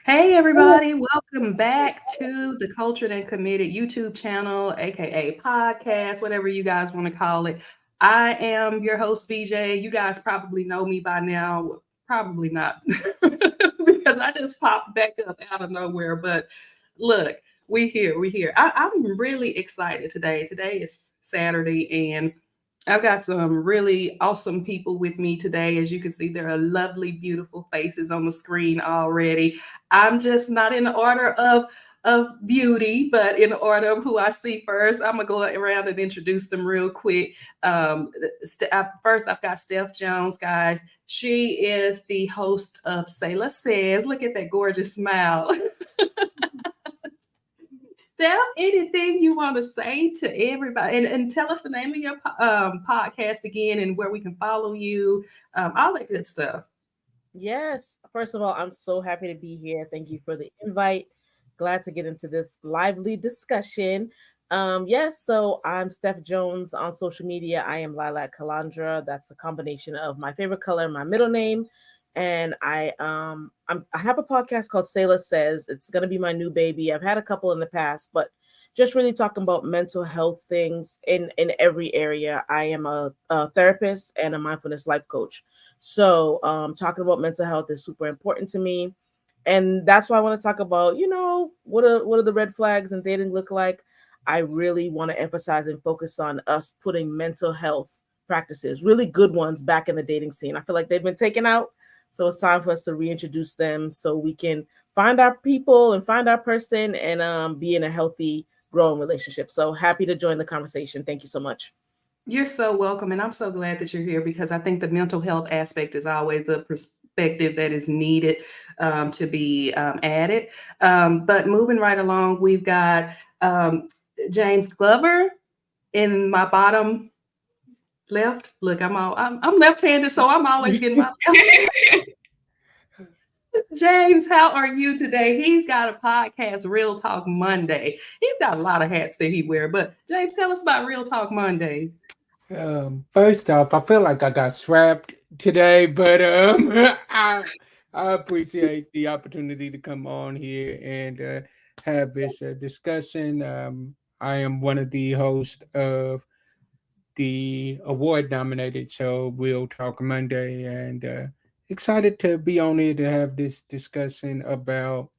Hey everybody, welcome back to the Cultured and Committed YouTube channel, aka podcast, whatever you guys want to call it. I am your host, BJ. You guys probably know me by now. Probably not, because I just popped back up out of nowhere. But look, we here. I'm really excited today. Today is Saturday, and I've got some really awesome people with me today. As you can see, there are lovely, beautiful faces on the screen already. I'm just not in the order of beauty, but in the order of who I see first. I'm gonna go around and introduce them real quick. First, I've got Steph Jones, guys. She is the host of Sayla Says. Look at that gorgeous smile. Steph, anything you want to say to everybody, and tell us the name of your podcast again, and where we can follow you, all that good stuff. Yes. First of all, I'm so happy to be here. Thank you for the invite. Glad to get into this lively discussion. Yes, so I'm Steph Jones on social media. I am Lilac Calandra. That's a combination of my favorite color and my middle name. And I have a podcast called Sayla Says. It's gonna be my new baby. I've had a couple in the past, but just really talking about mental health things in every area. I am a therapist and a mindfulness life coach. So, talking about mental health is super important to me, and that's why I want to talk about, what are the red flags in dating look like. I really want to emphasize and focus on us putting mental health practices, really good ones, back in the dating scene. I feel like they've been taken out, so it's time for us to reintroduce them so we can find our people and find our person and be in a healthy, growing relationship. So happy to join the conversation. Thank you so much. You're so welcome, and I'm so glad that you're here because I think the mental health aspect is always the perspective that is needed to be added. But moving right along, we've got James Glover in my bottom left. Look, I'm left-handed, so I'm always getting my James, how are you today? He's got a podcast, Real Talk Monday. He's got a lot of hats that he wear, but James, tell us about Real Talk Monday. First off, I feel like I got strapped today, but I appreciate the opportunity to come on here and have this discussion. I am one of the hosts of the award-nominated show Real Talk Monday, and excited to be on here to have this discussion about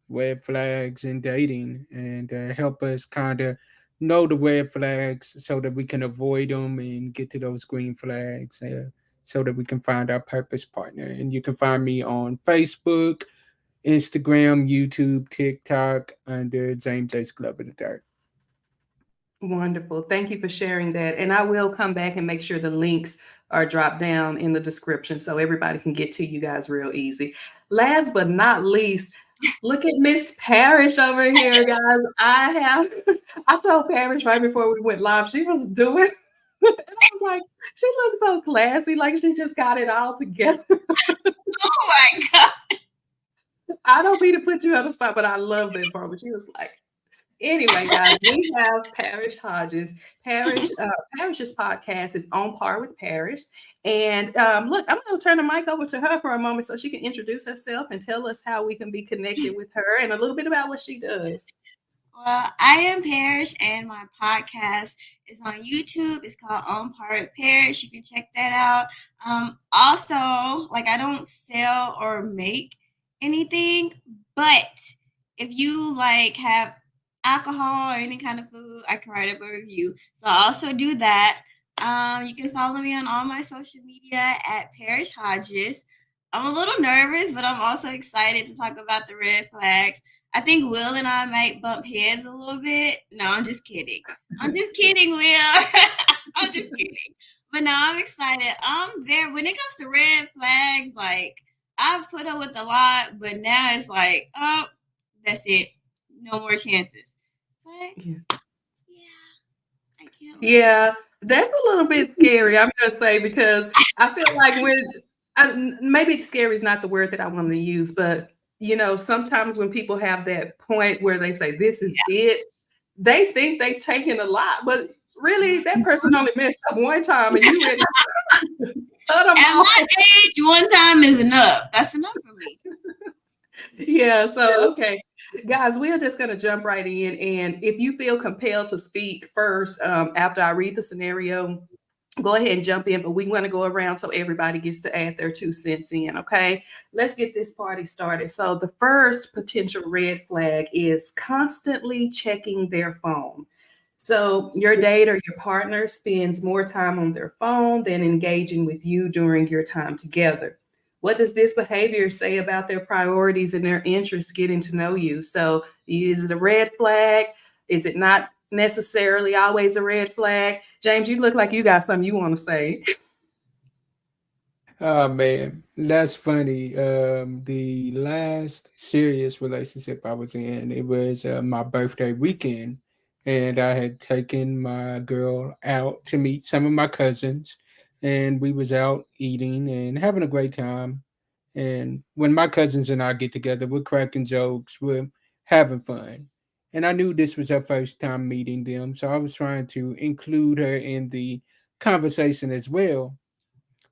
red flags in dating and help us kind of know the red flags so that we can avoid them and get to those green flags so that we can find our purpose partner. And you can find me on Facebook, Instagram, YouTube, TikTok under James H. Glover III. Wonderful. Thank you for sharing that. And I will come back and make sure the links are dropped down in the description so everybody can get to you guys real easy. Last but not least, look at Miss Parrish over here, guys. I told Parrish right before we went live, she was doing, and I was like, she looks so classy, like she just got it all together. Oh my God. I don't mean to put you on the spot, but I love that part. But she was like, anyway, guys, we have Parish Hodges. Parish's podcast is On Par with Parish. And look, I'm going to turn the mic over to her for a moment so she can introduce herself and tell us how we can be connected with her and a little bit about what she does. Well, I am Parrish, and my podcast is on YouTube. It's called On Par with Parrish. You can check that out. Also, like, I don't sell or make anything, but if you like have alcohol or any kind of food, I can write up a review. So I also do that. You can follow me on all my social media at Parrish Hodges. I'm a little nervous, but I'm also excited to talk about the red flags. I think Will and I might bump heads a little bit. No, I'm just kidding. I'm just kidding, Will. I'm just kidding. But no, I'm excited. I'm there. When it comes to red flags, like, I've put up with a lot, but now it's like, oh, that's it. No more chances. But Yeah. yeah, I can't wait. Yeah, that's a little bit scary, I'm going to say, because I feel like maybe scary is not the word that I want to use, but sometimes when people have that point where they say, this is it, they think they've taken a lot, but really that person only messed up one time and you ready to cut them At off. my age, one time is enough. That's enough for me. Yeah, so okay. Guys, we're just gonna jump right in. And if you feel compelled to speak first, after I read the scenario, go ahead and jump in, but we want to go around so everybody gets to add their 2 cents in. Okay, let's get this party started. So the first potential red flag is constantly checking their phone. So your date or your partner spends more time on their phone than engaging with you during your time together. What does this behavior say about their priorities and their interest getting to know you? So is it a red flag? Is it not necessarily always a red flag? James, you look like you got something you want to say. Oh man, that's funny. The last serious relationship I was in, it was my birthday weekend, and I had taken my girl out to meet some of my cousins, and we was out eating and having a great time. And when my cousins and I get together, we're cracking jokes, we're having fun. And I knew this was her first time meeting them, so I was trying to include her in the conversation as well.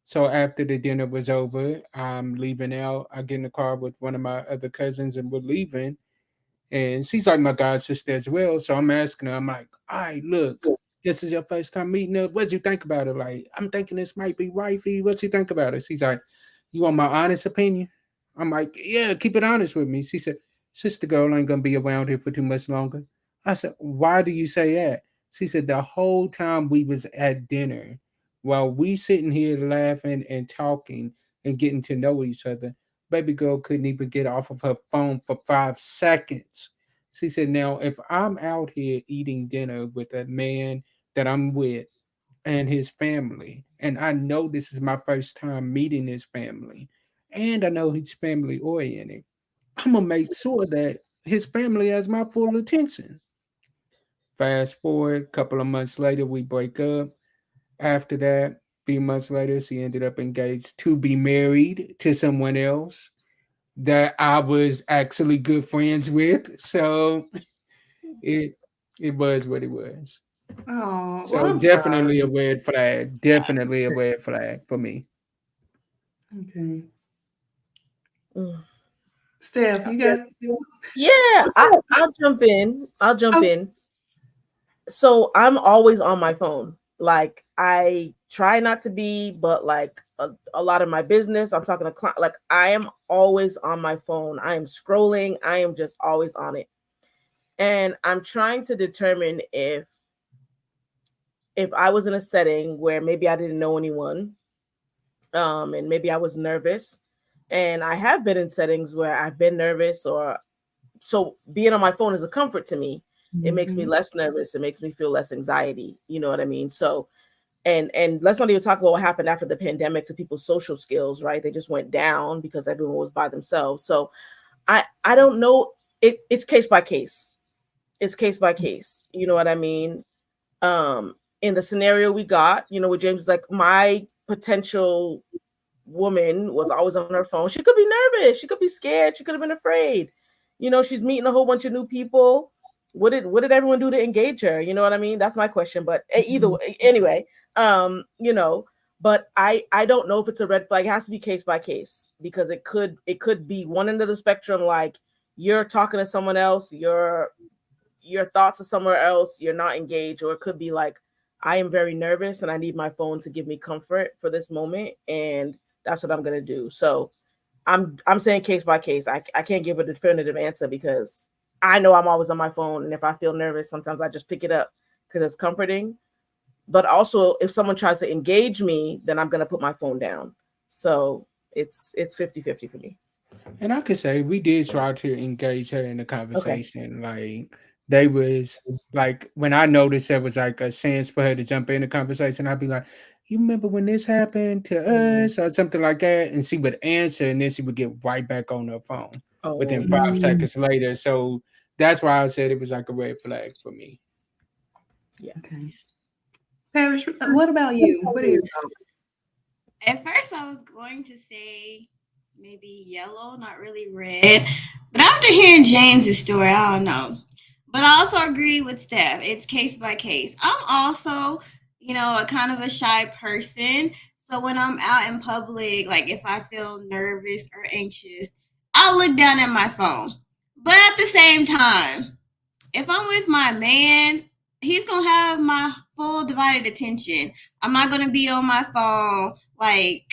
So after the dinner was over, I'm leaving out. I get in the car with one of my other cousins and we're leaving. And she's like my god sister as well. So I'm asking her, I'm like, all right, look, this is your first time meeting her. What do you think about her? Like, I'm thinking this might be wifey. What you think about her? She's like, you want my honest opinion? I'm like, yeah, keep it honest with me. She said, sister girl ain't gonna be around here for too much longer. I said, why do you say that? She said, the whole time we was at dinner, while we sitting here laughing and talking and getting to know each other, baby girl couldn't even get off of her phone for 5 seconds. She said, now, if I'm out here eating dinner with a man that I'm with and his family, and I know this is my first time meeting his family, and I know he's family oriented, I'm going to make sure that his family has my full attention. Fast forward, a couple of months later, we break up. After that, a few months later, she ended up engaged to be married to someone else that I was actually good friends with. So it it was what it was. Oh, well, So I'm definitely a sorry. red flag. Definitely a red flag for me. Okay. Mm. Steph, you guys. Yeah, I'll jump in. I'll jump Oh, in. So I'm always on my phone. Like I try not to be, but like a lot of my business, I'm talking to client. Like I am always on my phone. I am scrolling. I am just always on it, and I'm trying to determine if I was in a setting where maybe I didn't know anyone, and maybe I was nervous, and I have been in settings where I've been nervous, or so being on my phone is a comfort to me. It makes me mhm. less nervous. It makes me feel less anxiety. You know what I mean? So, and let's not even talk about what happened after the pandemic to people's social skills, right? They just went down because everyone was by themselves. So I don't know. It's case by case. It's case by case. You know what I mean? In the scenario we got, with James, is like my potential woman was always on her phone. She could be nervous. She could be scared. She could have been afraid. She's meeting a whole bunch of new people. What did everyone do to engage her? You know what I mean? That's my question. But either way, anyway, but I don't know if it's a red flag. It has to be case by case because it could be one end of the spectrum, like you're talking to someone else, your thoughts are somewhere else, you're not engaged, or it could be like I am very nervous and I need my phone to give me comfort for this moment, and that's what I'm gonna do. So I'm saying case by case. I can't give a definitive answer because I know I'm always on my phone, and if I feel nervous, sometimes I just pick it up because it's comforting. But also, if someone tries to engage me, then I'm gonna put my phone down. So it's 50-50 for me. And I could say we did try to engage her in the Okay. conversation. Like they was like when I noticed there was like a chance for her to jump in the conversation, I'd be like, you remember when this happened to Mm. us or something like that? And she would answer and then she would get right back on her phone Oh, within okay. 5 seconds later. So that's why I said it was like a red flag for me. Yeah. Okay. Parrish, what about you? What are your thoughts? At first, I was going to say maybe yellow, not really red. But after hearing James's story, I don't know. But I also agree with Steph. It's case by case. I'm also, a kind of a shy person. So when I'm out in public, like if I feel nervous or anxious, I I'll look down at my phone. But at the same time, if I'm with my man, he's gonna have my full divided attention. I'm not gonna be on my phone like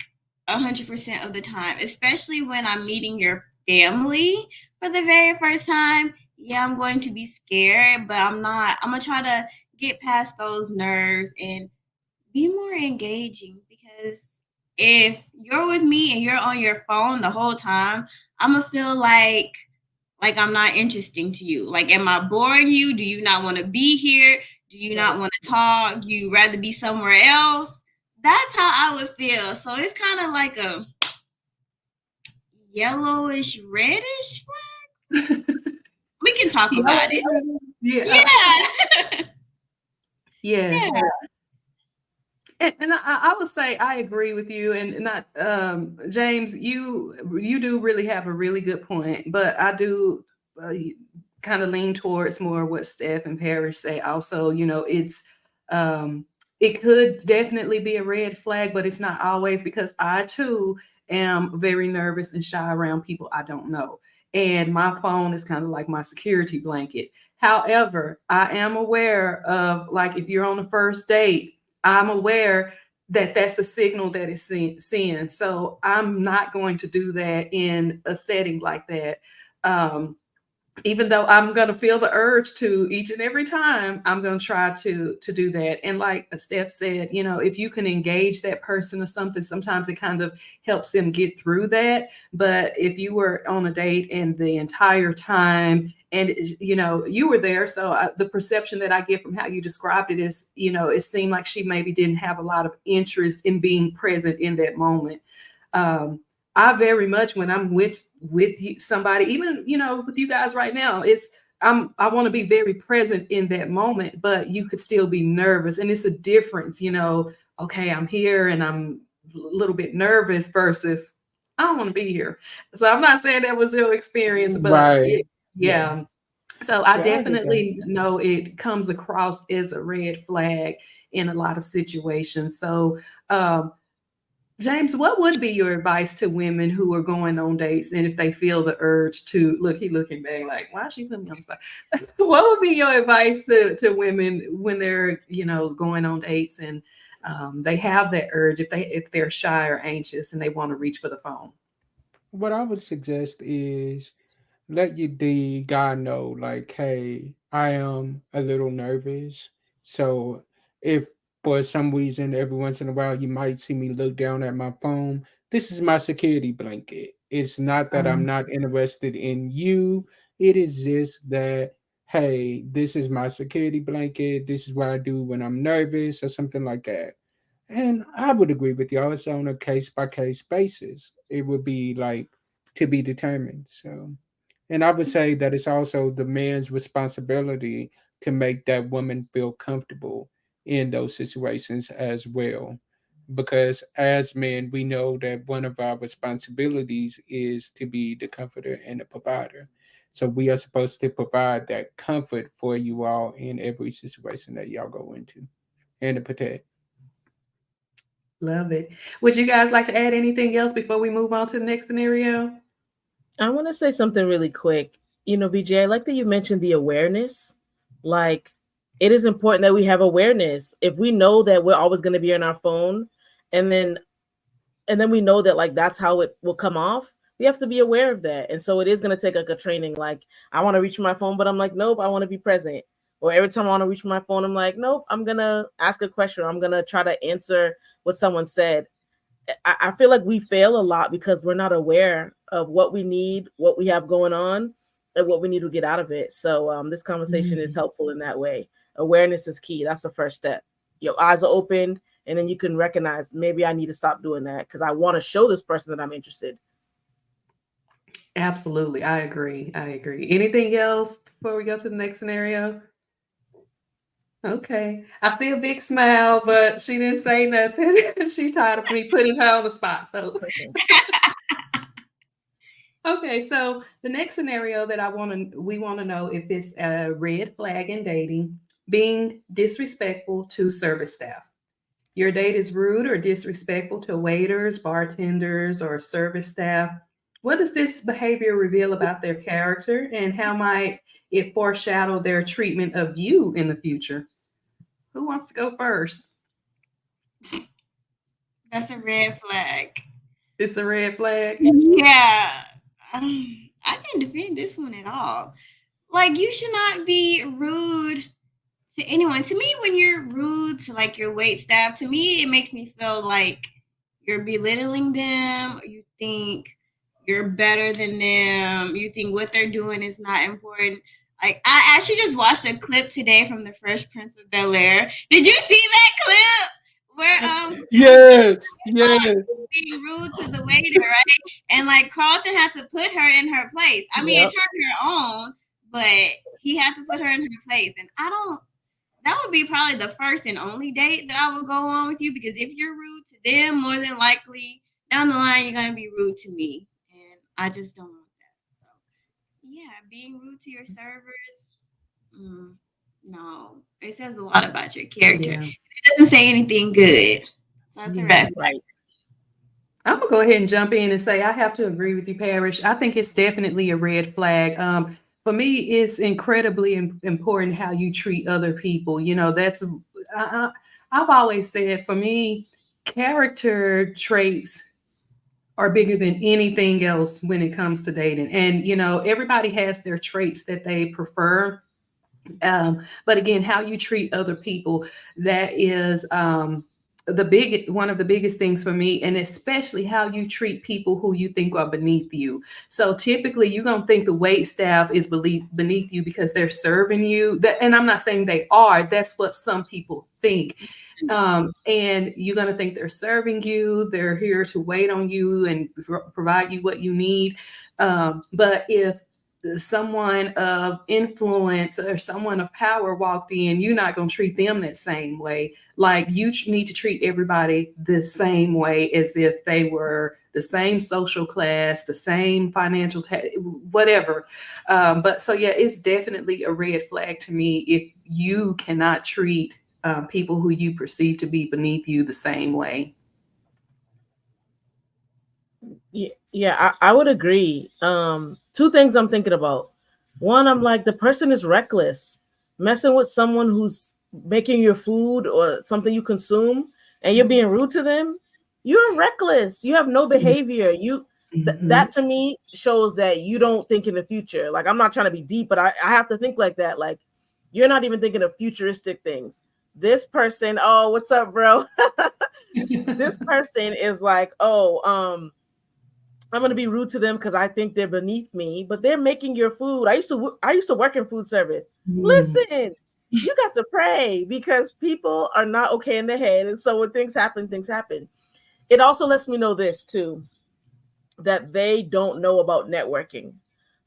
100% of the time, especially when I'm meeting your family for the very first time. Yeah, I'm going to be scared, but I'm not. I'm gonna try to get past those nerves and be more engaging, because if you're with me and you're on your phone the whole time, I'm gonna feel like I'm not interesting to you. Like, am I boring you? Do you not want to be here? Do you not want to talk? You rather be somewhere else? That's how I would feel. So it's kind of like a yellowish, reddish flag. We can talk about it. Yeah. Yes. Yeah. And I would say I agree with you, and not James. You do really have a really good point, but I do kind of lean towards more what Steph and Parrish say. Also, it could definitely be a red flag, but it's not always, because I too am very nervous and shy around people I don't know, and my phone is kind of like my security blanket. However, I am aware of, like, if you're on a first date, I'm aware that that's the signal that it's seeing. So I'm not going to do that in a setting like that. Even though I'm going to feel the urge to, each and every time, I'm going to try to do that. And like Steph said, if you can engage that person or something, sometimes it kind of helps them get through that. But if you were on a date and the entire time, and you were there, so the perception that I get from how you described it is, it seemed like she maybe didn't have a lot of interest in being present in that moment. I very much, when I'm with somebody, even with you guys right now, I want to be very present in that moment, but you could still be nervous, and it's a difference. Okay, I'm here and I'm a little bit nervous versus I don't want to be here. So I'm not saying that was your experience, but Right. yeah. So I Yeah, I get that. definitely know it comes across as a red flag in a lot of situations. So, James, what would be your advice to women who are going on dates, and if they feel the urge to look, he looking back like, why is she putting me on the spot? What would be your advice to women when they're going on dates, and they have that urge, if they're shy or anxious and they want to reach for the phone? What I would suggest is let the guy know, like, hey, I am a little nervous. So if for some reason every once in a while you might see me look down at my phone, this is my security blanket. It's not that I'm not interested in you. It is just that, hey, this is my security blanket. This is what I do when I'm nervous or something like that. And I would agree with y'all. It's on a case by case basis. It would be like to be determined. So, and I would say that it's also the man's responsibility to make that woman feel comfortable in those situations as well. Because as men, we know that one of our responsibilities is to be the comforter and the provider. So we are supposed to provide that comfort for you all in every situation that y'all go into and to protect. Love it. Would you guys like to add anything else before we move on to the next scenario? I want to say something really quick. VJ, I like that you mentioned the awareness. Like, it is important that we have awareness. If we know that we're always going to be on our phone, and then we know that, like, that's how it will come off, we have to be aware of that. And so it is going to take like a training. Like, I want to reach for my phone, but I'm like, nope, I want to be present. Or every time I want to reach for my phone, I'm like, nope, I'm going to ask a question. Or I'm going to try to answer what someone said. I feel like we fail a lot because we're not aware of what we need, what we have going on, and what we need to get out of it. So this conversation is helpful in that way. Awareness is key. That's the first step. Your eyes are opened, and then you can recognize, maybe I need to stop doing that because I want to show this person that I'm interested. Absolutely. I agree. Anything else before we go to the next scenario? Okay. I see a big smile, but she didn't say nothing. She tired of me putting her on the spot. So okay, so the next scenario that we want to know if it's a red flag in dating: being disrespectful to service staff. Your date is rude or disrespectful to waiters, bartenders, or service staff. What does this behavior reveal about their character, and how might it foreshadow their treatment of you in the future? Who wants to go first? That's a red flag. It's a red flag. Yeah. I can't defend this one at all. Like, you should not be rude to anyone. To me, when you're rude to like your wait staff, to me, it makes me feel like you're belittling them, or you think you're better than them, you think what they're doing is not important. Like, I actually just watched a clip today from the Fresh Prince of Bel-Air. Did you see that clip where Yes, yes, being rude to the waiter, right? And like Carlton had to put her in her place. I mean, it Yep. turned her on, but he had to put her in her place. And I don't, that would be probably the first and only date that I would go on with you, because if you're rude to them, more than likely down the line you're gonna be rude to me, and I just don't want that. So yeah, being rude to your servers, no, it says a lot about your character. Yeah. It doesn't say anything good. So that's a red flag. Right. I'm gonna go ahead and jump in and say I have to agree with you, Parrish. I think it's definitely a red flag. For me, it's incredibly important how you treat other people. You know, I've always said, for me, character traits are bigger than anything else when it comes to dating. And you know, everybody has their traits that they prefer. But again, how you treat other people, that is one of the biggest things for me, and especially how you treat people who you think are beneath you. So typically you're gonna think the wait staff is beneath you because they're serving you. And I'm not saying they are, that's what some people think. And you're going to think they're serving you, they're here to wait on you and provide you what you need. But if someone of influence or someone of power walked in, you're not going to treat them that same way. Like, you need to treat everybody the same way, as if they were the same social class, the same financial, whatever. But so, yeah, it's definitely a red flag to me if you cannot treat people who you perceive to be beneath you the same way. Yeah, I would agree. Two things I'm thinking about. One, I'm like, the person is reckless. Messing with someone who's making your food or something you consume, and you're being rude to them, you're reckless. You have no behavior. That to me shows that you don't think in the future. Like, I'm not trying to be deep, but I have to think like that. Like, you're not even thinking of futuristic things. This person, oh, what's up, bro? This person is like, oh, I'm gonna be rude to them because I think they're beneath me, but they're making your food. I used to work in food service. Listen, you got to pray, because people are not okay in the head, and so when things happen, things happen. It also lets me know this too, that they don't know about networking.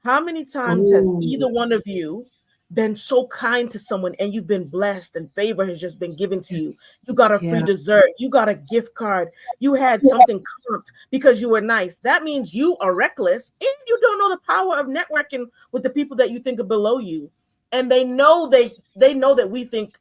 How many times has either one of you been so kind to someone and you've been blessed and favor has just been given to you? You got a free dessert, you got a gift card, you had something comped because you were nice. That means you are reckless and you don't know the power of networking with the people that you think are below you. And they know that we think,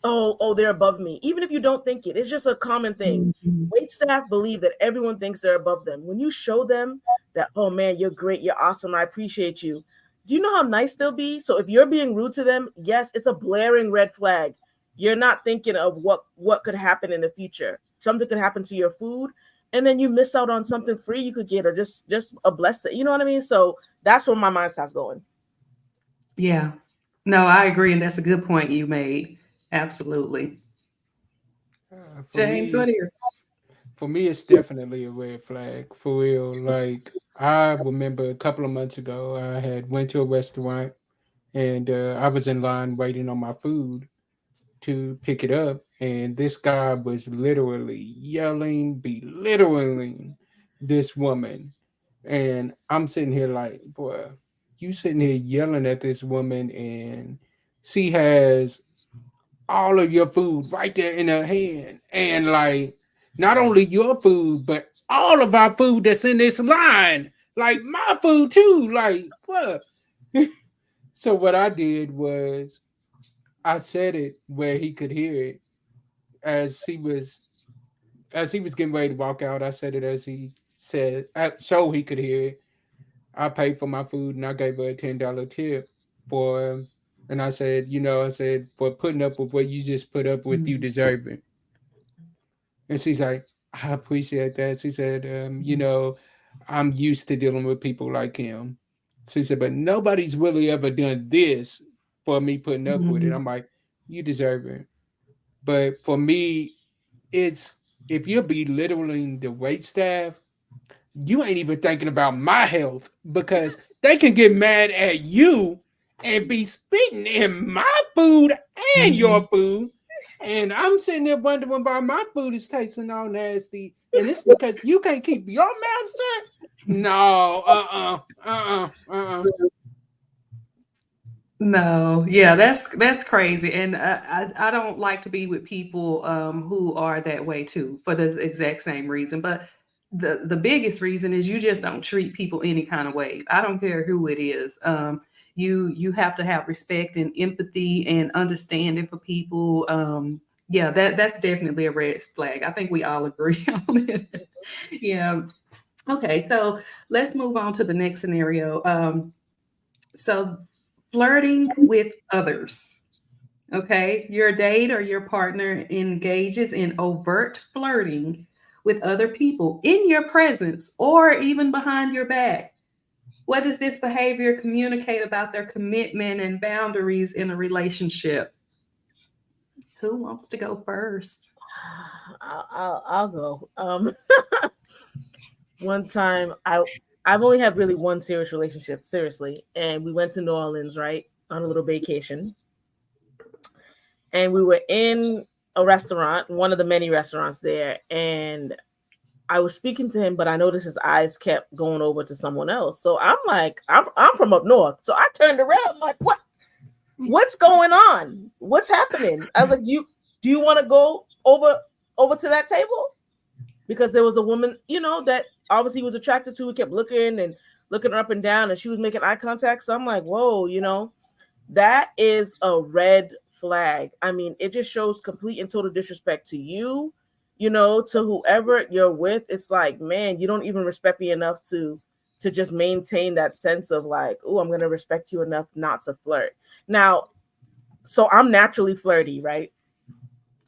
oh, they're above me. Even if you don't think it, it's just a common thing. Wait staff believe that everyone thinks they're above them. When you show them that, oh man, you're great, you're awesome, I appreciate you, do you know how nice they'll be? So if you're being rude to them, yes, it's a blaring red flag. You're not thinking of what could happen in the future. Something could happen to your food, and then you miss out on something free you could get, or just a blessing. You know what I mean? So that's where my mind starts going. Yeah. No, I agree, and that's a good point you made. Absolutely. James, what are your thoughts? For me, it's definitely a red flag, for real. Like, I remember a couple of months ago, I had went to a restaurant, and I was in line waiting on my food to pick it up, and this guy was literally yelling, belittling this woman. And I'm sitting here like, boy, you sitting here yelling at this woman, and she has all of your food right there in her hand. And like, not only your food, but all of our food that's in this line. Like, my food too. Like, what? So what I did was I said it where he could hear it, as he was getting ready to walk out. I said it as he said, so he could hear it. I paid for my food and I gave her a $10 tip for, and I said, I said, for putting up with what you just put up with, you deserve it. And she's like, I appreciate that. She said, I'm used to dealing with people like him. She said, but nobody's really ever done this for me putting up with it. I'm like, you deserve it. But for me, it's if you're belittling the wait staff, you ain't even thinking about my health because they can get mad at you and be spitting in my food and your food. And I'm sitting there wondering why my food is tasting all nasty. And it's because you can't keep your mouth shut. No, No, yeah, that's crazy, and I don't like to be with people who are that way too for the exact same reason. But the biggest reason is you just don't treat people any kind of way. I don't care who it is. You have to have respect and empathy and understanding for people. Yeah, that's definitely a red flag. I think we all agree on it. Yeah. Okay, so let's move on to the next scenario. So flirting with others. Okay, your date or your partner engages in overt flirting with other people in your presence or even behind your back. What does this behavior communicate about their commitment and boundaries in a relationship? Who wants to go first? I'll go. One time I've only had really one serious relationship, seriously, and we went to New Orleans, right, on a little vacation, and we were in a restaurant, one of the many restaurants there, and I was speaking to him, but I noticed his eyes kept going over to someone else. So I'm like, I'm from up north, so I turned around, I'm like, what's going on? What's happening? I was like, do you want to go over to that table? Because there was a woman, that obviously he was attracted to. He kept looking and looking up and down, and she was making eye contact. So I'm like, whoa, that is a red flag. I mean, it just shows complete and total disrespect to you, to whoever you're with. It's like, man, you don't even respect me enough to just maintain that sense of like, oh, I'm going to respect you enough not to flirt. Now, so I'm naturally flirty, right?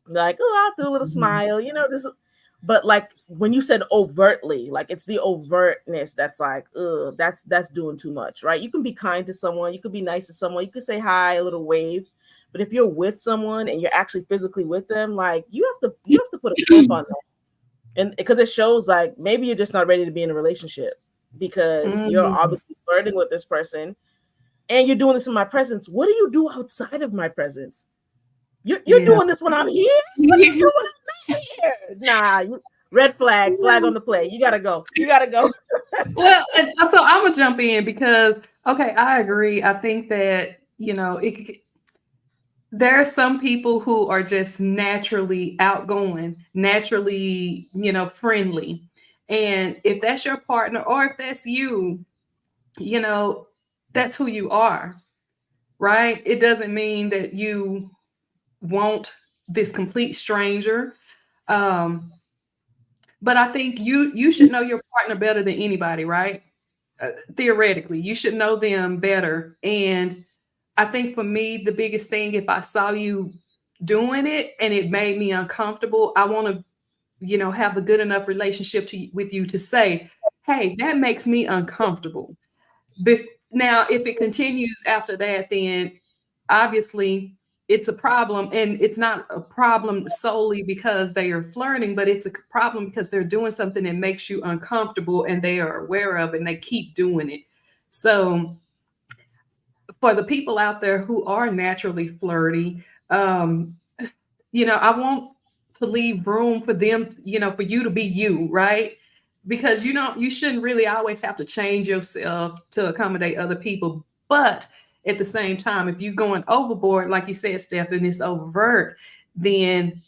Like, oh, I'll do a little smile, this. But like when you said overtly, like it's the overtness that's like, that's doing too much, right? You can be kind to someone, you could be nice to someone, you could say hi, a little wave. But if you're with someone and you're actually physically with them, like you have to put a stop on that. And because it shows like maybe you're just not ready to be in a relationship because you're obviously flirting with this person and you're doing this in my presence. What do you do outside of my presence? You're doing this when I'm here? What are you doing here? Nah, red flag on the play. You gotta go. Well, so I'm gonna jump in because okay, I agree. I think that there are some people who are just naturally outgoing, naturally, friendly. And if that's your partner or if that's you, that's who you are, right? It doesn't mean that you want this complete stranger. Um, but I think you should know your partner better than anybody, right? Theoretically, you should know them better. And I think for me, the biggest thing, if I saw you doing it and it made me uncomfortable, I want to, have a good enough relationship with you to say, hey, that makes me uncomfortable. Now, if it continues after that, then obviously it's a problem. And it's not a problem solely because they are flirting, but it's a problem because they're doing something that makes you uncomfortable and they are aware of it and they keep doing it. So for the people out there who are naturally flirty, I want to leave room for them, for you to be you, right? Because you shouldn't really always have to change yourself to accommodate other people. But at the same time, if you're going overboard, like you said, Steph, and it's overt, then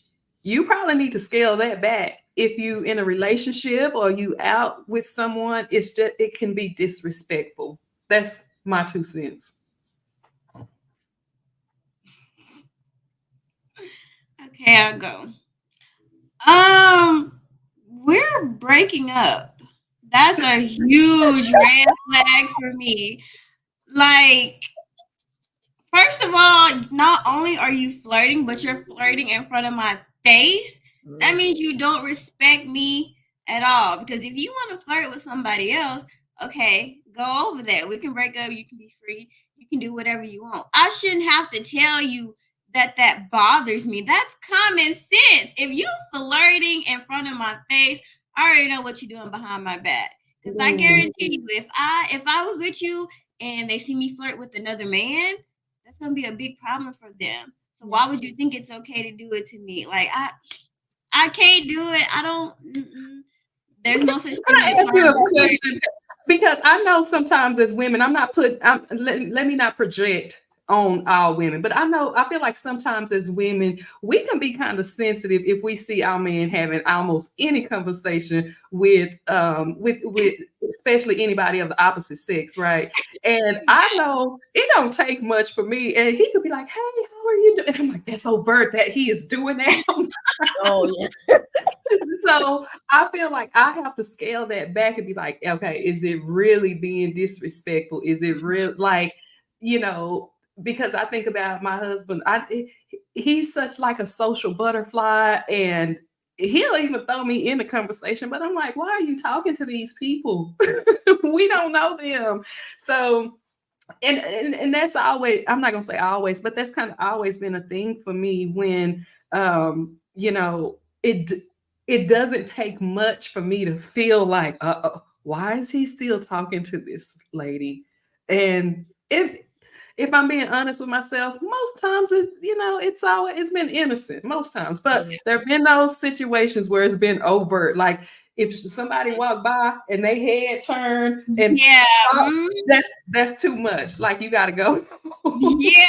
you probably need to scale that back. If you in a relationship or you out with someone, it can be disrespectful. That's my 2 cents. Okay, I'll go. We're breaking up. That's a huge red flag for me. Like, first of all, not only are you flirting, but you're flirting in front of my face. That means you don't respect me at all. Because if you want to flirt with somebody else, okay, go over there. We can break up. You can be free. You can do whatever you want. I shouldn't have to tell you that bothers me. That's common sense. If you flirting in front of my face, I already know what you're doing behind my back. Because I guarantee you, if I was with you and they see me flirt with another man, that's gonna be a big problem for them. So why would you think it's okay to do it to me? Like I can't do it. I don't. There's no such Can thing I as ask you a flirt. question? Because I know sometimes as women, let me not project on all women, but I feel like sometimes as women, we can be kind of sensitive if we see our man having almost any conversation with especially anybody of the opposite sex, right? And I know it don't take much for me, and he could be like, "Hey, how are you doing?" And I'm like, "That's overt that he is doing that." Oh yeah. So I feel like I have to scale that back and be like, okay, is it really being disrespectful? Is it real? Like, you know, because I think about my husband, he's such like a social butterfly, and he'll even throw me in the conversation, but I'm like, why are you talking to these people? We don't know them. So and that's always, I'm not gonna say always, but that's kind of always been a thing for me when you know, it doesn't take much for me to feel like, why is he still talking to this lady? And if I'm being honest with myself, most times it's been innocent most times, but there have been those situations where it's been overt. Like if somebody walked by and they head turn and Yeah. that's too much. Like you got to go. Yeah.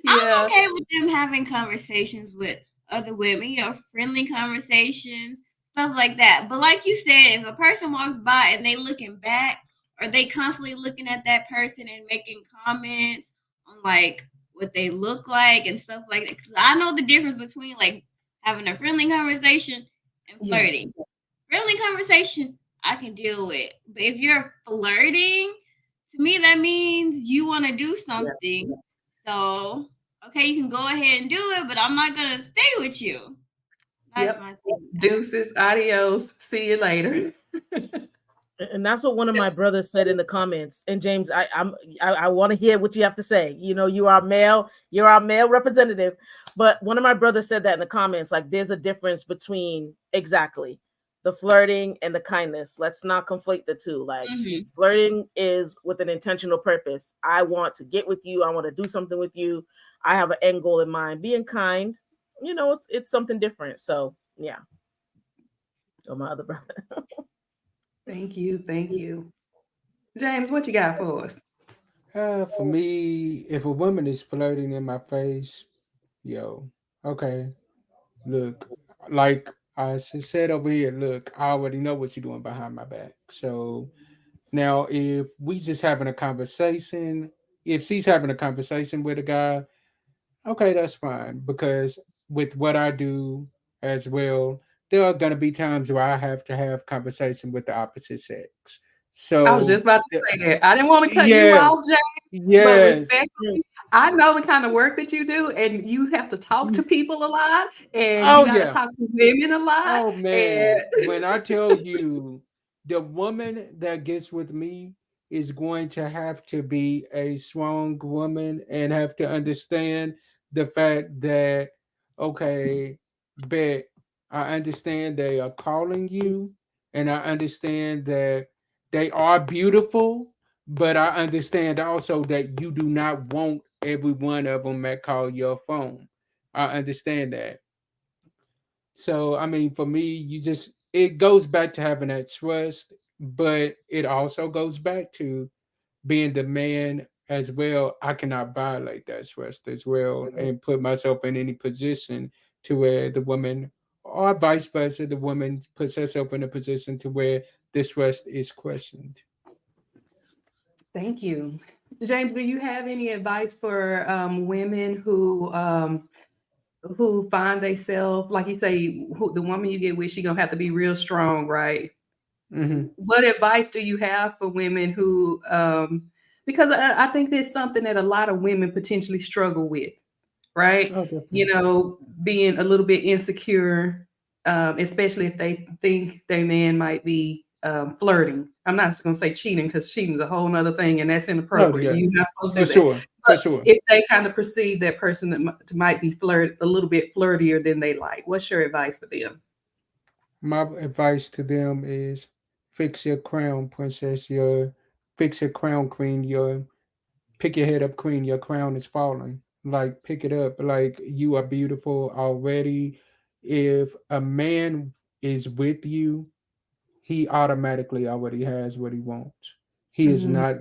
I'm Yeah. okay with them having conversations with other women, friendly conversations, stuff like that. But like you said, if a person walks by and they looking back or they constantly looking at that person and making comments on like what they look like and stuff like that. 'Cause I know the difference between like having a friendly conversation and Yeah. flirting. Friendly conversation, I can deal with. But if you're flirting, to me that means you want to do something. So, okay, you can go ahead and do it, but I'm not gonna stay with you. That's Yep. my thing. Deuces, adios. See you later. And that's what one of my brothers said in the comments. And James, I want to hear what you have to say. You are male, you're our male representative. But one of my brothers said that in the comments, like there's a difference between exactly the flirting and the kindness. Let's not conflate the two. Like flirting is with an intentional purpose. I want to get with you, I want to do something with you. I have an end goal in mind. Being kind, it's something different. So yeah. Oh, my other brother. Thank you. Thank you. James, what you got for us? For me, if a woman is flirting in my face, yo, okay, look, like said over here, look, I already know what you're doing behind my back. So now, if we just having a conversation, if she's having a conversation with a guy, okay, that's fine. Because with what I do as well, there are gonna be times where I have to have conversation with the opposite sex. I was So, just about to say that. I didn't want to cut you yeah, off, James, but yes, respectfully, I know the kind of work that you do, and you have to talk to people a lot, and you oh got to yeah. talk to women a lot. Oh And man, when I tell you the woman that gets with me is going to have to be a strong woman and have to understand the fact that, okay, bet I understand they are calling you and I understand that they are beautiful, but I understand also that you do not want every one of them that call your phone. I understand that. So I mean, for me, it goes back to having that trust, but it also goes back to being the man as well. I cannot violate that trust as well and put myself in any position to where the woman, or vice versa, the woman puts herself in a position to where this trust is questioned. thank you. James, do you have any advice for women who find themselves, like you say, the woman you get with, she gonna have to be real strong, right? Mm-hmm. What advice do you have for women who, because I think there's something that a lot of women potentially struggle with, right? Oh, definitely. You know, being a little bit insecure, especially if they think their man might be flirting. I'm not going to say cheating because cheating is a whole other thing and that's Oh, inappropriate. yeah, You're not supposed to for do that. sure, for But sure. if they kind of perceive that person that might be a little bit flirtier than they like, what's your advice for them? My advice to them is fix your crown, princess. Fix your crown, queen. Pick your head up, queen. Your crown is falling. Like, pick it up. Like, you are beautiful already. If a man is with you, he automatically already has what he wants. He is Mhm. not.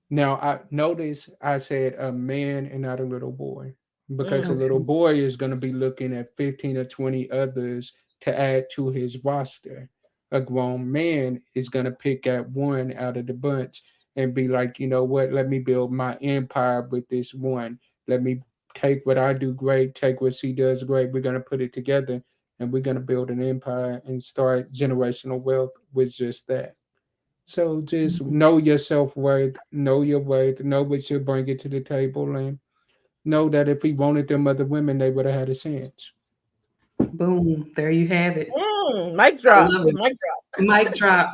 Now, I notice I said a man and not a little boy, because a Mm. little Okay. boy is going to be looking at 15 or 20 others to add to his roster. A grown man is going to pick at one out of the bunch and be like, you know what, let me build my empire with this one. Let me take what I do great, take what she does great. We're going to put it together and we're going to build an empire and start generational wealth with just that. So just Mhm. know your self worth, know your worth, know what you bring it to the table, and know that if he wanted them other women, they would have had a chance. Boom. There you have it. Mic I drop. love it. Mic drop. Mic drop.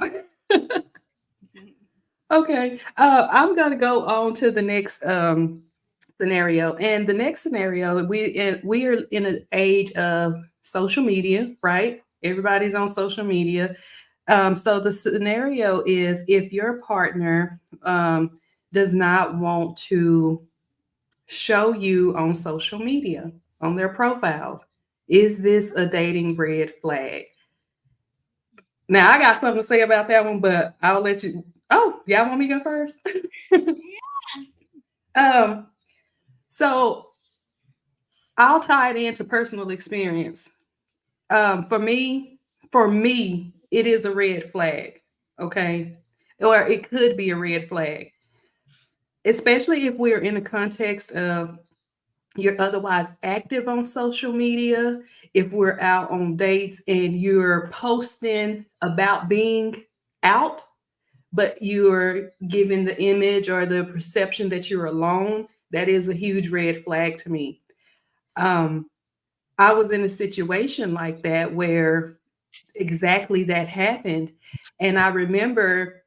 Okay. I'm gonna go on to the next scenario. And the next scenario, we are in an age of social media, right? Everybody's on social media. So the scenario is if your partner does not want to show you on social media, on their profiles, is this a dating red flag? Now I got something to say about that one, but I'll let you. Oh, y'all want me to go first? um, so I'll tie it into personal experience. For me, it is a red flag. Okay, or it could be a red flag, especially if we're in the context of you're otherwise active on social media. If we're out on dates and you're posting about being out, but you're giving the image or the perception that you're alone, that is a huge red flag to me. Um, I was in a situation like that where exactly that happened. And I remember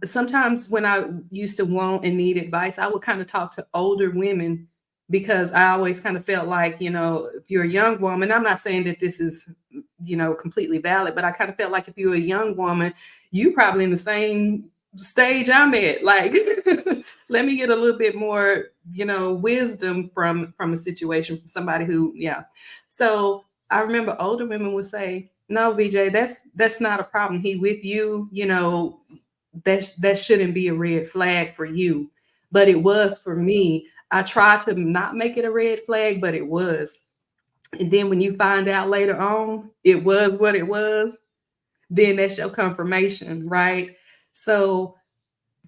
sometimes when I used to want and need advice, I would kind of talk to older women because I always kind of felt like, you know, if you're a young woman, I'm not saying that this is, you know, completely valid, but I kind of felt like if you're a young woman, you probably in the same stage I'm at. Like, let me get a little bit more, you know, wisdom from a situation from somebody who, yeah. So I remember older women would say, "No, VJ, that's not a problem. He with you, you know, that shouldn't be a red flag for you." But it was for me. I tried to not make it a red flag, but it was. And then when you find out later on it was what it was, then that's your confirmation, right? So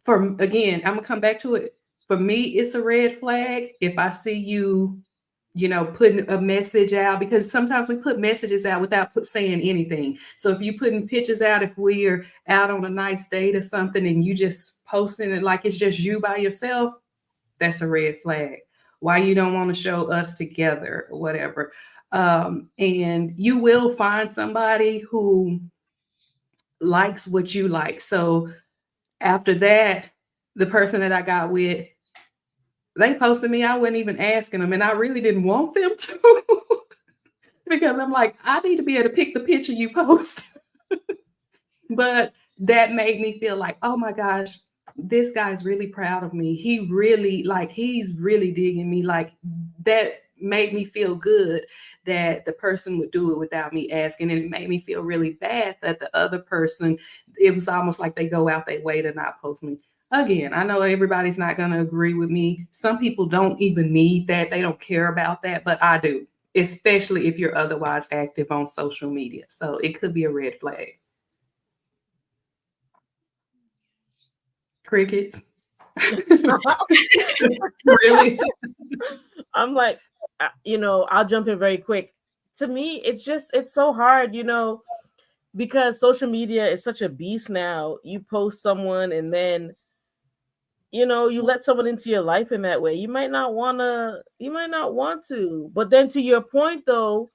for again, I'm gonna come back to it. For me, it's a red flag if I see you, you know, putting a message out, because sometimes we put messages out without saying anything. So if you putting pictures out, if we're out on a nice date or something and you just posting it like it's just you by yourself, that's a red flag. Why you don't want to show us together or whatever. And you will find somebody who likes what you like. So after that, the person that I got with, they posted me. I wasn't even asking them, and I really didn't want them to because I'm like, I need to be able to pick the picture you post. But that made me feel like, oh my gosh, this guy's really proud of me. He really, like, he's really digging me. Like, that made me feel good that the person would do it without me asking. And it made me feel really bad that the other person, it was almost like they go out their way to not post me. Again, I know everybody's not going to agree with me. Some people don't even need that. They don't care about that, but I do, especially if you're otherwise active on social media. So it could be a red flag. Crickets. Really? I'm like, you know, I'll jump in very quick. To me, it's so hard, you know. because social media is such a beast now. You post someone and then you let someone into your life in that way. You might not want to. But then to your point though,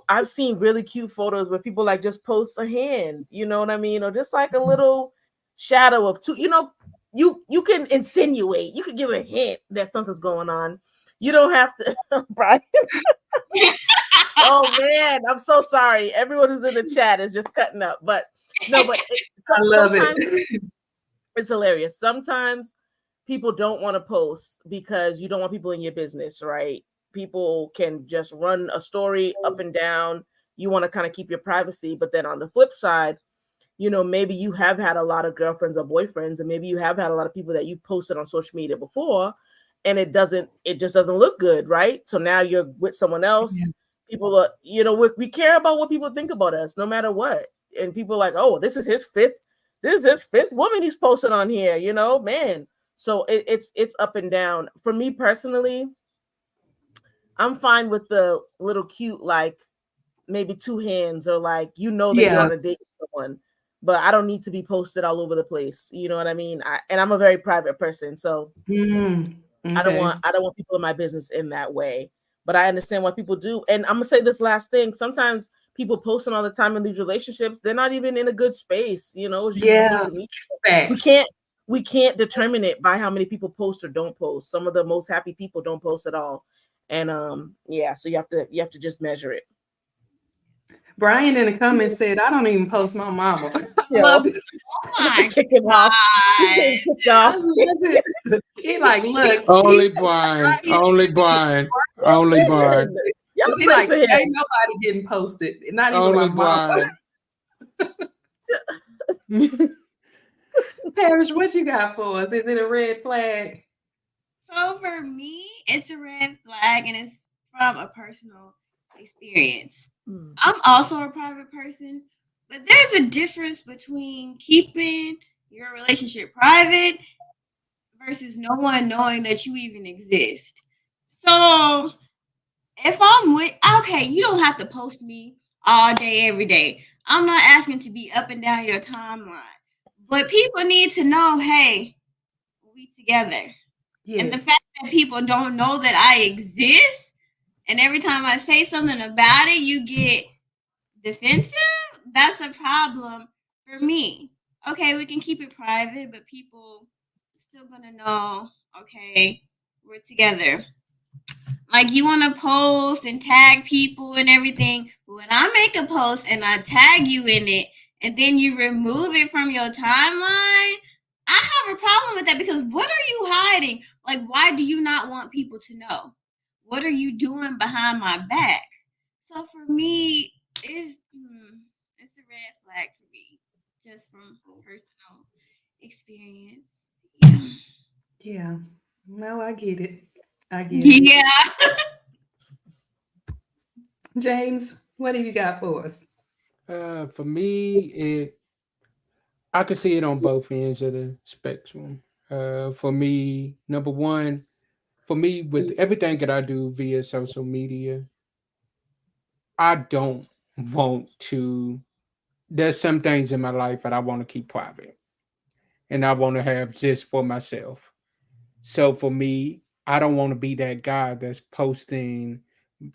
I've seen really cute photos where people like just post a hand, you know what I mean? Or just like a little shadow of two, you can insinuate, you can give a hint that something's going on. You don't have to, Brian. Oh man, I'm so sorry. Everyone who's in the chat is just cutting up. But no, but I love sometimes it. it's hilarious. Sometimes people don't want to post because you don't want people in your business, right? People can just run a story up and down. You want to kind of keep your privacy. But then on the flip side, maybe you have had a lot of girlfriends or boyfriends, and maybe you have had a lot of people that you've posted on social media before, and it just doesn't look good, right? So now you're with someone else. Yeah. People are, we care about what people think about us no matter what. And people are like, oh, this is his fifth woman he's posted on here, man. So it's up and down. For me personally, I'm fine with the little cute, like maybe two hands, or like that you're on a date with someone, but I don't need to be posted all over the place. You know what I mean? And I'm a very private person, so Okay. I don't want people in my business in that way. But I understand why people do. And I'm gonna say this last thing. Sometimes people posting all the time in these relationships, they're not even in a good space. It's just social media. Facts. We can't determine it by how many people post or don't post. Some of the most happy people don't post at all. And so you have to just measure it. Brian in the comments said, I don't even post my mama. I Yo. love it. Oh my Kick him off. God. Kicked off. He like, look. Only Brian. Only Brian. Only Brian. Y'all He pray like, for him. ain't nobody getting posted. Not even Only my mama. Parrish, what you got for us? Is it a red flag? So for me, it's a red flag, and it's from a personal experience. I'm also a private person, but there's a difference between keeping your relationship private versus no one knowing that you even exist. So if I'm okay, you don't have to post me all day, every day. I'm not asking to be up and down your timeline, but people need to know, hey, we together. Yes. And the fact that people don't know that I exist, and every time I say something about it, you get defensive, that's a problem for me. Okay, we can keep it private, but people still gonna know, okay, we're together. Like, you want to post and tag people and everything, but when I make a post and I tag you in it, and then you remove it from your timeline, I have a problem with that, because what are you hiding? Like, why do you not want people to know? What are you doing behind my back? So for me, it's a red flag for me, just from personal experience. Yeah. Yeah. No, I get it. I get it. Yeah. James, what do you got for us? For me, I can see it on both ends of the spectrum. For me, number one, for me, with everything that I do via social media, I don't want to. There's some things in my life that I want to keep private, and I want to have just for myself. So for me, I don't want to be that guy that's posting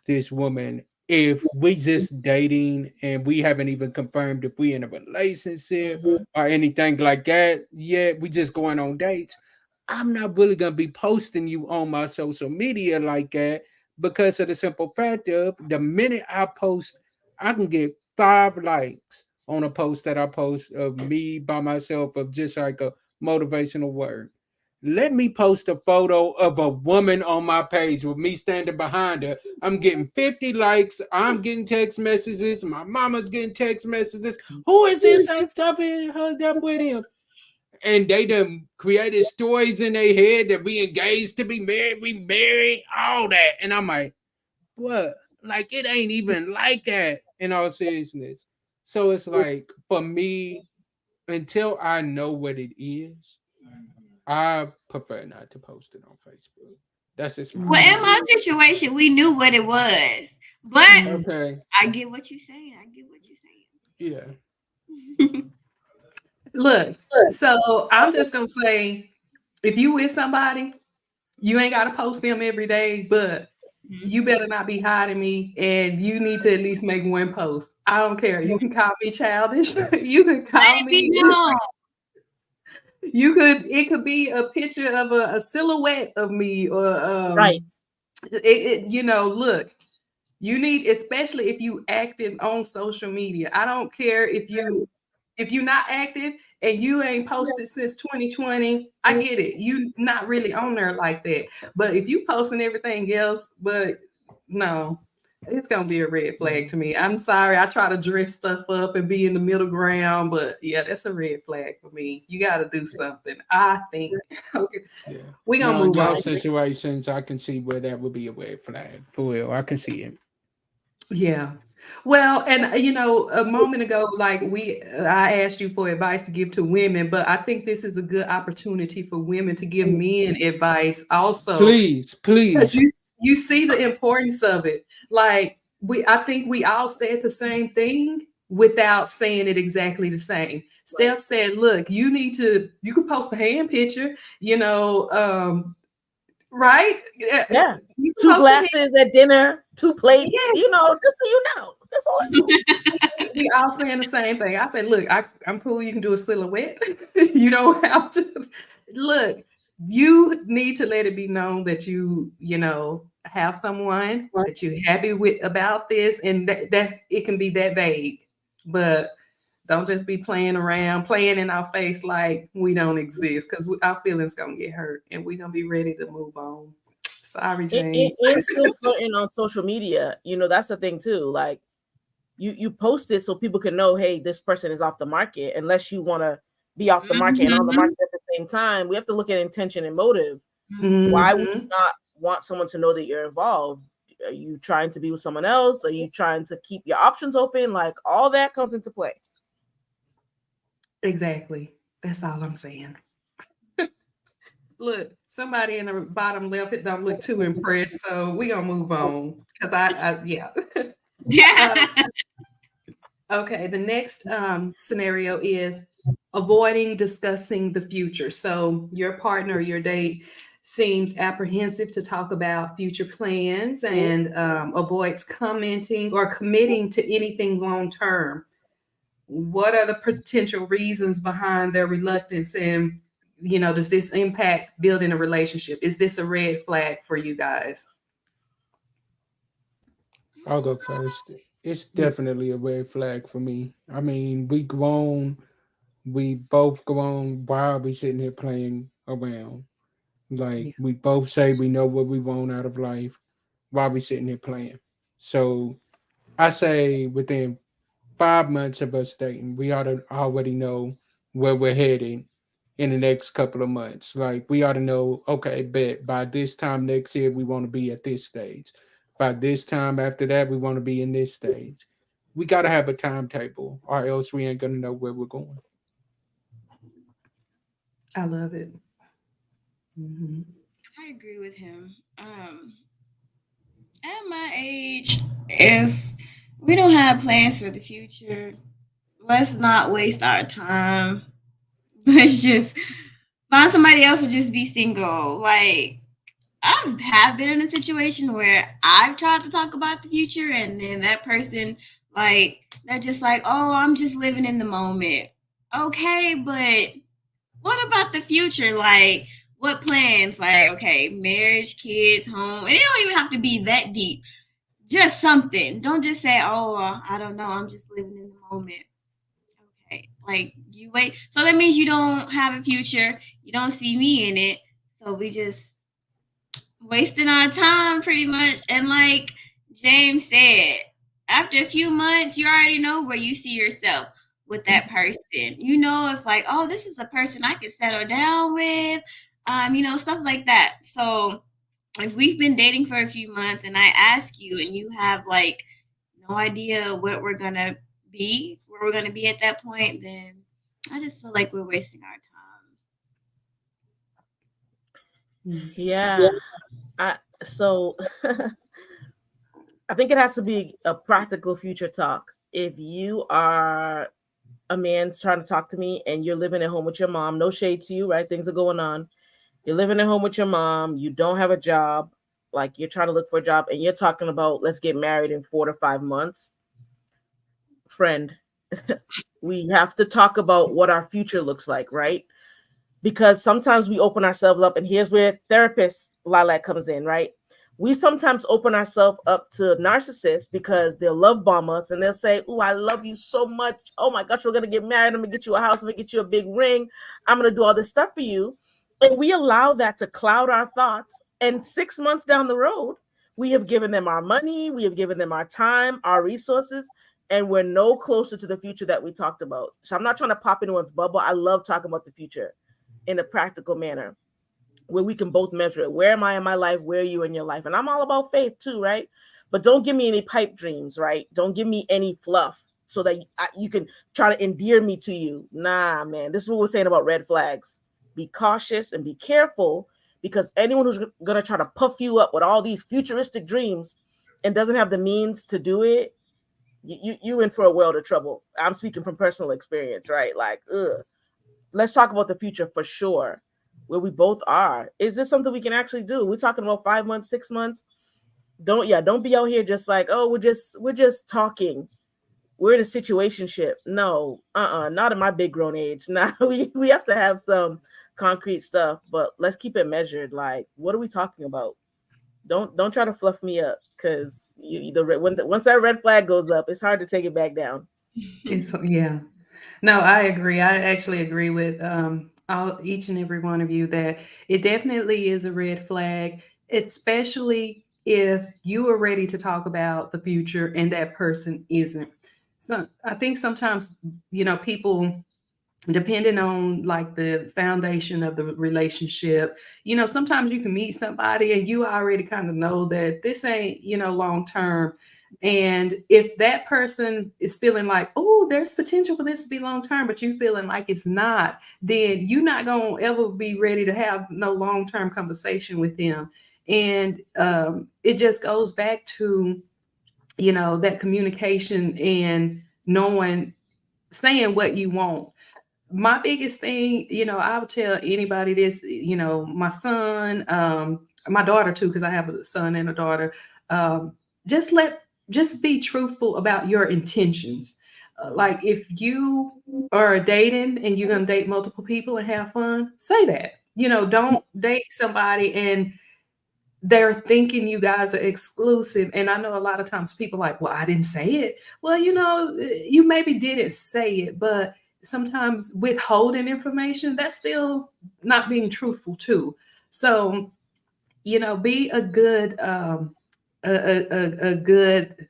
this woman if we just dating and we haven't even confirmed if we in a relationship or anything like that yet. We just going on dates. I'm not really gonna be posting you on my social media like that because of the simple fact of the minute I post, I can get 5 likes on a post that I post of me by myself of just like a motivational word. Let me post a photo of a woman on my page with me standing behind her. I'm getting 50 likes. I'm getting text messages. My mama's getting text messages. Who is this? I'm hugged up with him. And they done created stories in their head that we engaged to be married, we married, all that. And I'm like, what? Like, it ain't even like that in all seriousness. So it's like, for me, until I know what it is, I prefer not to post it on Facebook. That's just my Well, in opinion. my situation, we knew what it was, but Okay. I get what you're saying. I get what you're saying. Yeah. Look, so I'm just gonna say, if you with somebody, you ain't gotta post them every day, but you better not be hiding me, and you need to at least make one post. I don't care. You can call me childish. You can Let call it be me. known. You could. It could be a picture of a silhouette of me, or Right. You know, look. You need, especially if you active on social media. I don't care if you're not active and you ain't posted since 2020. I get it. You not really on there like that. But if you posting everything else, but no, it's gonna be a red flag to me. I'm sorry. I try to dress stuff up and be in the middle ground, but yeah, that's a red flag for me. You got to do something. I think. Okay, Yeah. we gonna Now, in move y'all on. situations, I can see where that would be a red flag. For real, I can see it. Yeah. Well, and you know, a moment ago, like I asked you for advice to give to women, but I think this is a good opportunity for women to give men advice also, Please, because please. you see the importance of it. Like I think we all said the same thing without saying it exactly the same. Steph said, "Look, you can post a hand picture, you know, right? Yeah. You can 2 post a hand, glasses at dinner, 2 plates, yeah." just so you know. That's all it is. We all saying the same thing. I said, look, I'm cool. You can do a silhouette. You don't have to look. You need to let it be known that you know, have someone that you're happy with about this, and that's it can be that vague, but don't just be playing around, playing in our face like we don't exist, because our feelings gonna get hurt, and we're gonna be ready to move on. Sorry, James. And still flirting on social media, that's the thing too. Like you post it so people can know, hey, this person is off the market. Unless you want to be off the market and on the market at the same time, we have to look at intention and motive. Why would you not want someone to know that you're involved? Are you trying to be with someone else? Are you trying to keep your options open? Like all that comes into play. Exactly. That's all I'm saying. Look, somebody in the bottom left, it don't look too impressed, so we gonna move on because yeah. Yeah. Okay, the next scenario is avoiding discussing the future. So your partner or your date seems apprehensive to talk about future plans and avoids commenting or committing to anything long term. What are the potential reasons behind their reluctance, and you know, does this impact building a relationship? Is this a red flag for you guys? I'll go first. It's definitely a red flag for me. I mean, we grown, we both grown. Why are we sitting here playing around? Like Yeah. we both say we know what we want out of life. Why are we sitting here playing? So I say within 5 months of us dating, we ought to already know where we're heading in the next couple of months. Like we ought to know, okay, bet by this time next year we want to be at this stage. By this time after that, we want to be in this stage. We got to have a timetable, or else we ain't gonna know where we're going. I love it. Mhm. I agree with him. At my age, if we don't have plans for the future, let's not waste our time. Let's just find somebody else or just be single. Like I have been in a situation where I've tried to talk about the future, and then that person, like, they're just like, "Oh, I'm just living in the moment." Okay, but what about the future? Like, what plans? Like, okay, marriage, kids, home, and it don't even have to be that deep. Just something. Don't just say, "Oh, I don't know. I'm just living in the moment." Okay, like you wait. So that means you don't have a future. You don't see me in it. So we just wasting our time pretty much. And like James said, after a few months, you already know where you see yourself with that person. You know, if like, oh, this is a person I could settle down with, stuff like that. So if we've been dating for a few months and I ask you and you have like no idea what where we're gonna be at that point, then I just feel like we're wasting our time. Yeah. So I think it has to be a practical future talk. If you are a man trying to talk to me and you're living at home with your mom, no shade to you, right? Things are going on. You're living at home with your mom, you don't have a job, like you're trying to look for a job, and you're talking about let's get married in 4 to 5 months. Friend, we have to talk about what our future looks like, right? Because sometimes we open ourselves up, and here's where therapist Lilac comes in, right? We sometimes open ourselves up to narcissists because they'll love bomb us and they'll say, "Oh, I love you so much. Oh my gosh, we're gonna get married. I'm gonna get you a house. I'm gonna get you a big ring. I'm gonna do all this stuff for you." And we allow that to cloud our thoughts. And 6 months down the road, we have given them our money, we have given them our time, our resources, and we're no closer to the future that we talked about. So I'm not trying to pop anyone's bubble. I love talking about the future in a practical manner where we can both measure it. Where am I in my life? Where are you in your life? And I'm all about faith too, right? But don't give me any pipe dreams, right? Don't give me any fluff so that you can try to endear me to you. Nah, man. This is what we're saying about red flags. Be cautious and be careful, because anyone who's going to try to puff you up with all these futuristic dreams and doesn't have the means to do it, you in for a world of trouble. I'm speaking from personal experience, right? Like, let's talk about the future for sure, where we both are. Is this something we can actually do? We're talking about 5 months, 6 months. Don't be out here just like, oh, we're just talking. We're in a situationship. No, not at my big grown age. Now we have to have some concrete stuff, but let's keep it measured. Like, what are we talking about? Don't try to fluff me up, because once that red flag goes up, it's hard to take it back down. Yeah. No, I agree. I actually agree with each and every one of you that it definitely is a red flag, especially if you are ready to talk about the future and that person isn't. So I think sometimes, people, depending on like the foundation of the relationship, sometimes you can meet somebody and you already kind of know that this ain't, long term. And if that person is feeling like, oh, there's potential for this to be long term, but you feeling like it's not, then you're not going to ever be ready to have no long term conversation with them. And it just goes back to, that communication and knowing, saying what you want. My biggest thing, I would tell anybody this, my son, my daughter too, because I have a son and a daughter. Um, just just be truthful about your intentions. Like if you are dating and you're gonna date multiple people and have fun, say that. Don't date somebody and they're thinking you guys are exclusive. And I know a lot of times people like, well, I didn't say it. Well, you maybe didn't say it, but sometimes withholding information, that's still not being truthful too. So, be a good a good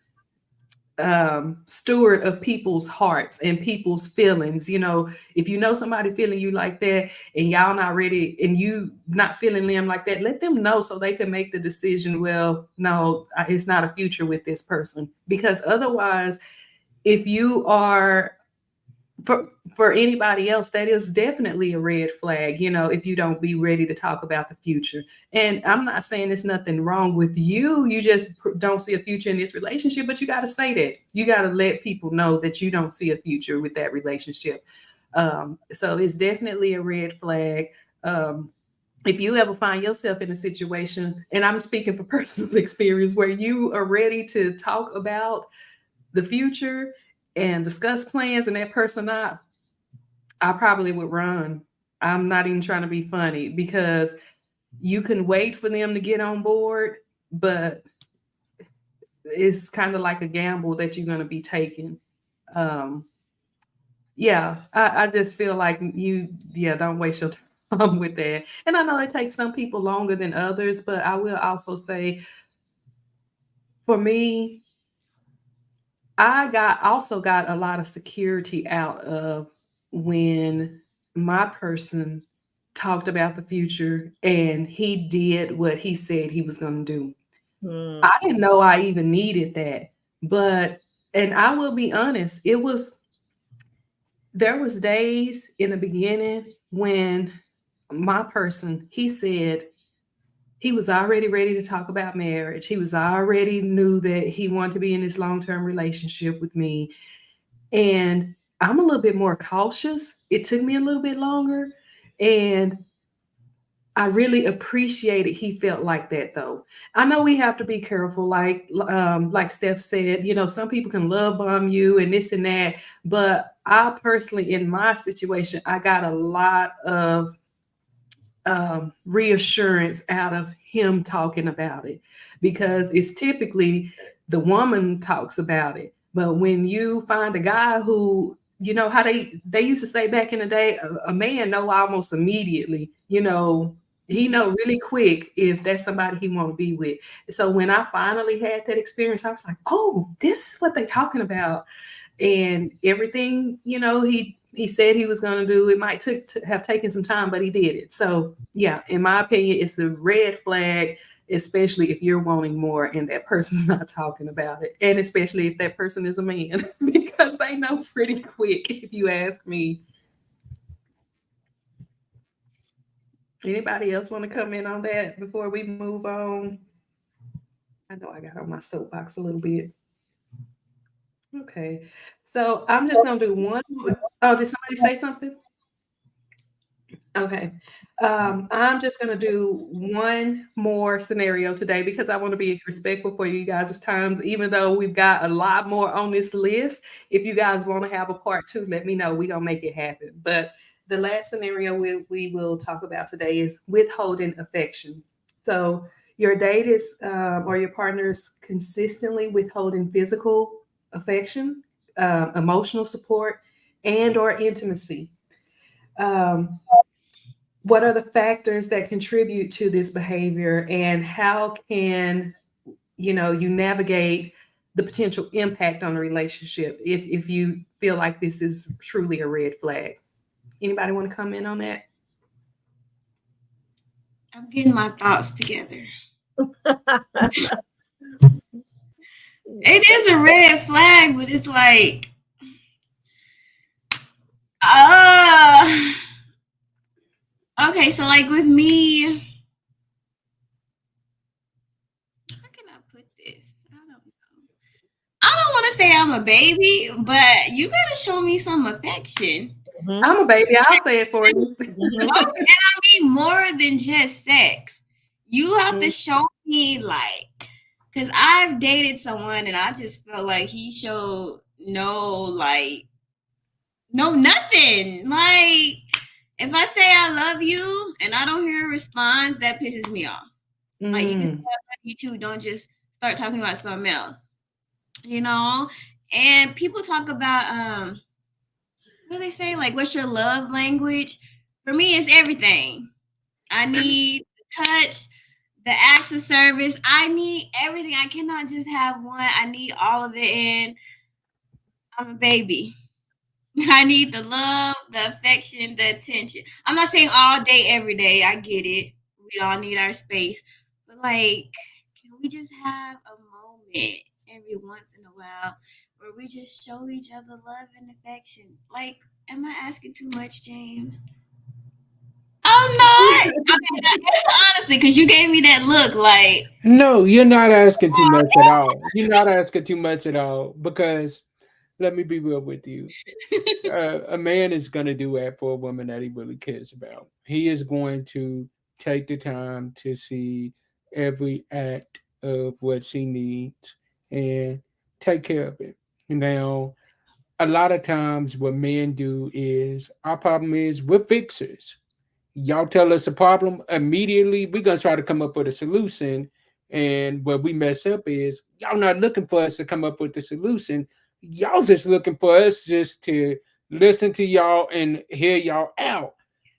steward of people's hearts and people's feelings. If you know somebody feeling you like that and y'all not ready and you not feeling them like that, let them know so they can make the decision. Well, no, it's not a future with this person. Because otherwise, if you are for anybody else, that is definitely a red flag, if you don't be ready to talk about the future. And I'm not saying there's nothing wrong with you. You just don't see a future in this relationship, but you got to say that. You got to let people know that you don't see a future with that relationship. So it's definitely a red flag. If you ever find yourself in a situation, and I'm speaking for personal experience, where you are ready to talk about the future and discuss plans and that person not, I probably would run. I'm not even trying to be funny, because you can wait for them to get on board, but it's kind of like a gamble that you're going to be taking. Um, yeah, I just feel like don't waste your time with that. And I know it takes some people longer than others, but I will also say, for me, also got a lot of security out of when my person talked about the future and he did what he said he was going to do. I didn't know I even needed that. And I will be honest, there was days in the beginning when my person, he said, he was already ready to talk about marriage. He was already knew that he wanted to be in this long-term relationship with me. And I'm a little bit more cautious. It took me a little bit longer. And I really appreciated he felt like that though. I know we have to be careful, like Steph said, you know, some people can love bomb you and this and that, but I personally, in my situation, I got a lot of reassurance out of him talking about it, because it's typically the woman talks about it. But when you find a guy who, you know how they used to say back in the day, a man know almost immediately, you know, he know really quick if that's somebody he want to be with. So when I finally had that experience, I was like, oh, this is what they talking about. And everything, you know, he said he was going to do, it might have taken some time, but he did it. So yeah, in my opinion, it's a red flag, especially if you're wanting more and that person's not talking about it, and especially if that person is a man because they know pretty quick, if you ask me. Anybody else want to come in on that before we move on? I know I got on my soapbox a little bit. Okay, so I'm just gonna do one more. Oh, did somebody say something? Okay. I'm just going to do one more scenario today because I want to be respectful for you guys' times, even though we've got a lot more on this list. If you guys want to have a part two, let me know. We're going to make it happen. But the last scenario we will talk about today is withholding affection. So your date is or your partner is consistently withholding physical affection, emotional support, and or intimacy. Um, what are the factors that contribute to this behavior, and how can you navigate the potential impact on the relationship if you feel like this is truly a red flag? Anybody want to comment on that? I'm getting my thoughts together. It is a red flag, but it's like, uh, okay, so like with me, how can I put this? I don't know. I don't want to say I'm a baby, but you gotta show me some affection. I'm a baby. I'll say it for you. And I mean more than just sex. You have to show me because I've dated someone and I just felt like he showed no nothing. Like if I say I love you and I don't hear a response, that pisses me off. Like you can say I love you too. Don't just start talking about something else. You know? And people talk about what do they say? Like, what's your love language? For me, it's everything. I need the touch, the acts of service. I need everything. I cannot just have one. I need all of it. And I'm a baby. I need the love, the affection, the attention. I'm not saying all day, every day. I get it. We all need our space. But like, can we just have a moment every once in a while where we just show each other love and affection? Like, am I asking too much, James? I'm not. Okay, honestly, because you gave me that look like. No, you're not asking too much at all. You're not asking too much at all because let me be real with you. A man is going to do that for a woman that he really cares about. He is going to take the time to see every act of what she needs and take care of it. Now, a lot of times, what men do is our problem is we're fixers. Y'all tell us a problem immediately, we're gonna try to come up with a solution. And what we mess up is y'all not looking for us to come up with the solution. Y'all just looking for us just to listen to y'all and hear y'all out.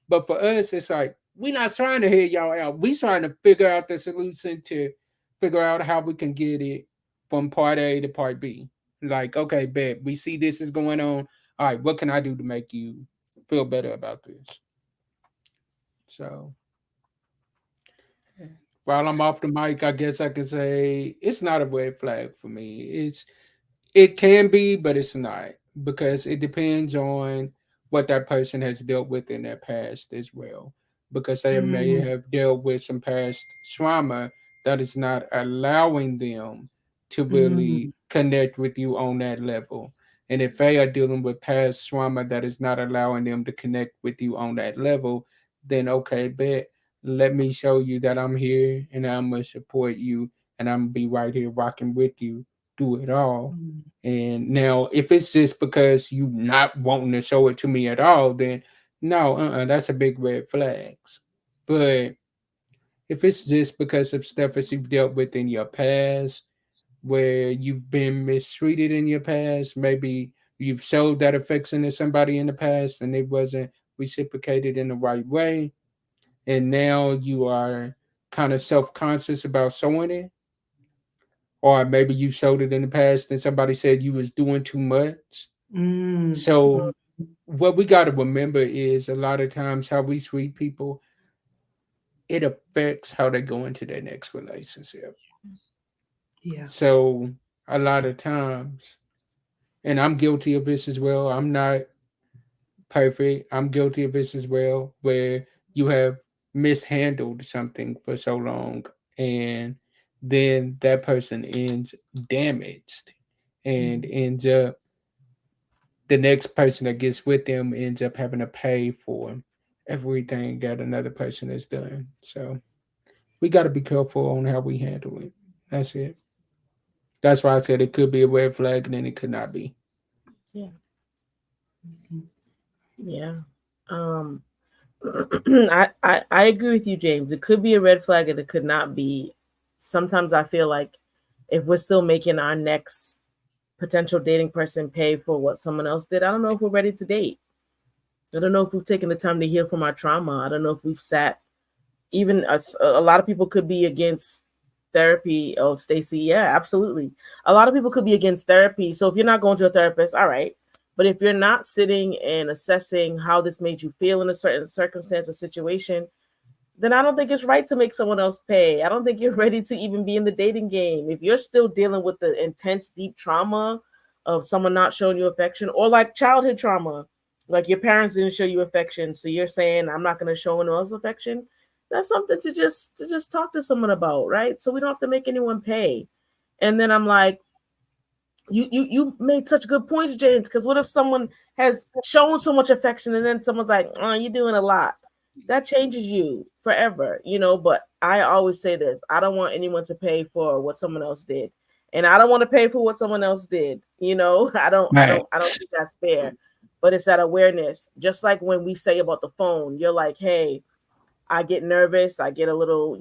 But for us, it's like we're not trying to hear y'all out. We trying to figure out the solution to figure out how we can get it from part A to part B. Like, okay, bet we see this is going on. All right, what can I do to make you feel better about this? So while I'm off the mic, I guess I can say it's not a red flag for me. It can be, but it's not because it depends on what that person has dealt with in their past as well. because they may Mm, have dealt with some past trauma that is not allowing them to really mm, connect with you on that level. And if they are dealing with past trauma that is not allowing them to connect with you on that level, then okay, bet. Let me show you that I'm here and I'm gonna support you and I'm gonna be right here rocking with you. Do it all. mm, And now, if it's just because you not wanting to show it to me at all, then no, that's a big red flags. But if it's just because of stuff that you've dealt with in your past, where you've been mistreated in your past, maybe you've showed that affection to somebody in the past and it wasn't reciprocated in the right way, and now you are kind of self-conscious about showing it, or maybe you showed it in the past and somebody said you was doing too much. mm, So mm. what we got to remember is a lot of times how we treat people, it affects how they go into their next relationship. Yeah. So a lot of times, and I'm guilty of this as well, I'm not perfect, I'm guilty of this as well, where you have mishandled something for so long and then that person ends damaged and Mm. ends up, the next person that gets with them ends up having to pay for everything that another person has done. So we got to be careful on how we handle it. That's it. That's why I said it could be a red flag and then it could not be. Yeah. Mhm. Yeah. Um, I agree with you, James. It could be a red flag and it could not be. Sometimes I feel like if we're still making our next potential dating person pay for what someone else did, I don't know if we're ready to date. I don't know if we've taken the time to heal from our trauma. I don't know if we've sat, even a lot of people could be against therapy. Oh, Stacy, yeah, absolutely. A lot of people could be against therapy. So if you're not going to a therapist, all right. But if you're not sitting and assessing how this made you feel in a certain circumstance or situation, then I don't think it's right to make someone else pay. I don't think you're ready to even be in the dating game. If you're still dealing with the intense, deep trauma of someone not showing you affection, or like childhood trauma, like your parents didn't show you affection, so you're saying I'm not going to show anyone else affection. That's something to just talk to someone about, right? So we don't have to make anyone pay. And then I'm like, you made such good points, James. Because what if someone has shown so much affection and then someone's like, "Oh, you're doing a lot." That changes you forever, you know. But I always say this: I don't want anyone to pay for what someone else did, and I don't want to pay for what someone else did. You know, I don't Max. think that's fair. But it's that awareness, just like when we say about the phone. You're like, hey, I get nervous. I get a little,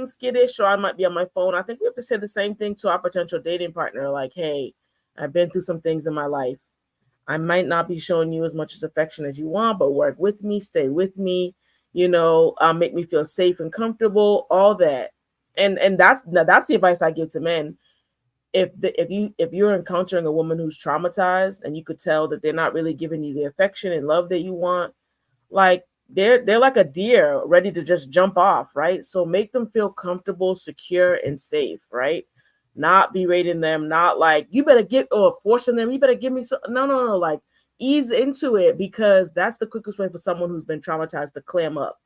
skittish, or I might be on my phone. I think we have to say the same thing to our potential dating partner. Like, hey, I've been through some things in my life. I might not be showing you as much as affection as you want, but work with me, stay with me, make me feel safe and comfortable, all that. And that's the advice I give to men. If you're encountering a woman who's traumatized and you could tell that they're not really giving you the affection and love that you want, like they're like a deer ready to just jump off, right? So make them feel comfortable, secure, and safe, right? Not berating them, not like you better get, or forcing them, you better give me some. No, no, no, like ease into it, because that's the quickest way for someone who's been traumatized to clam up,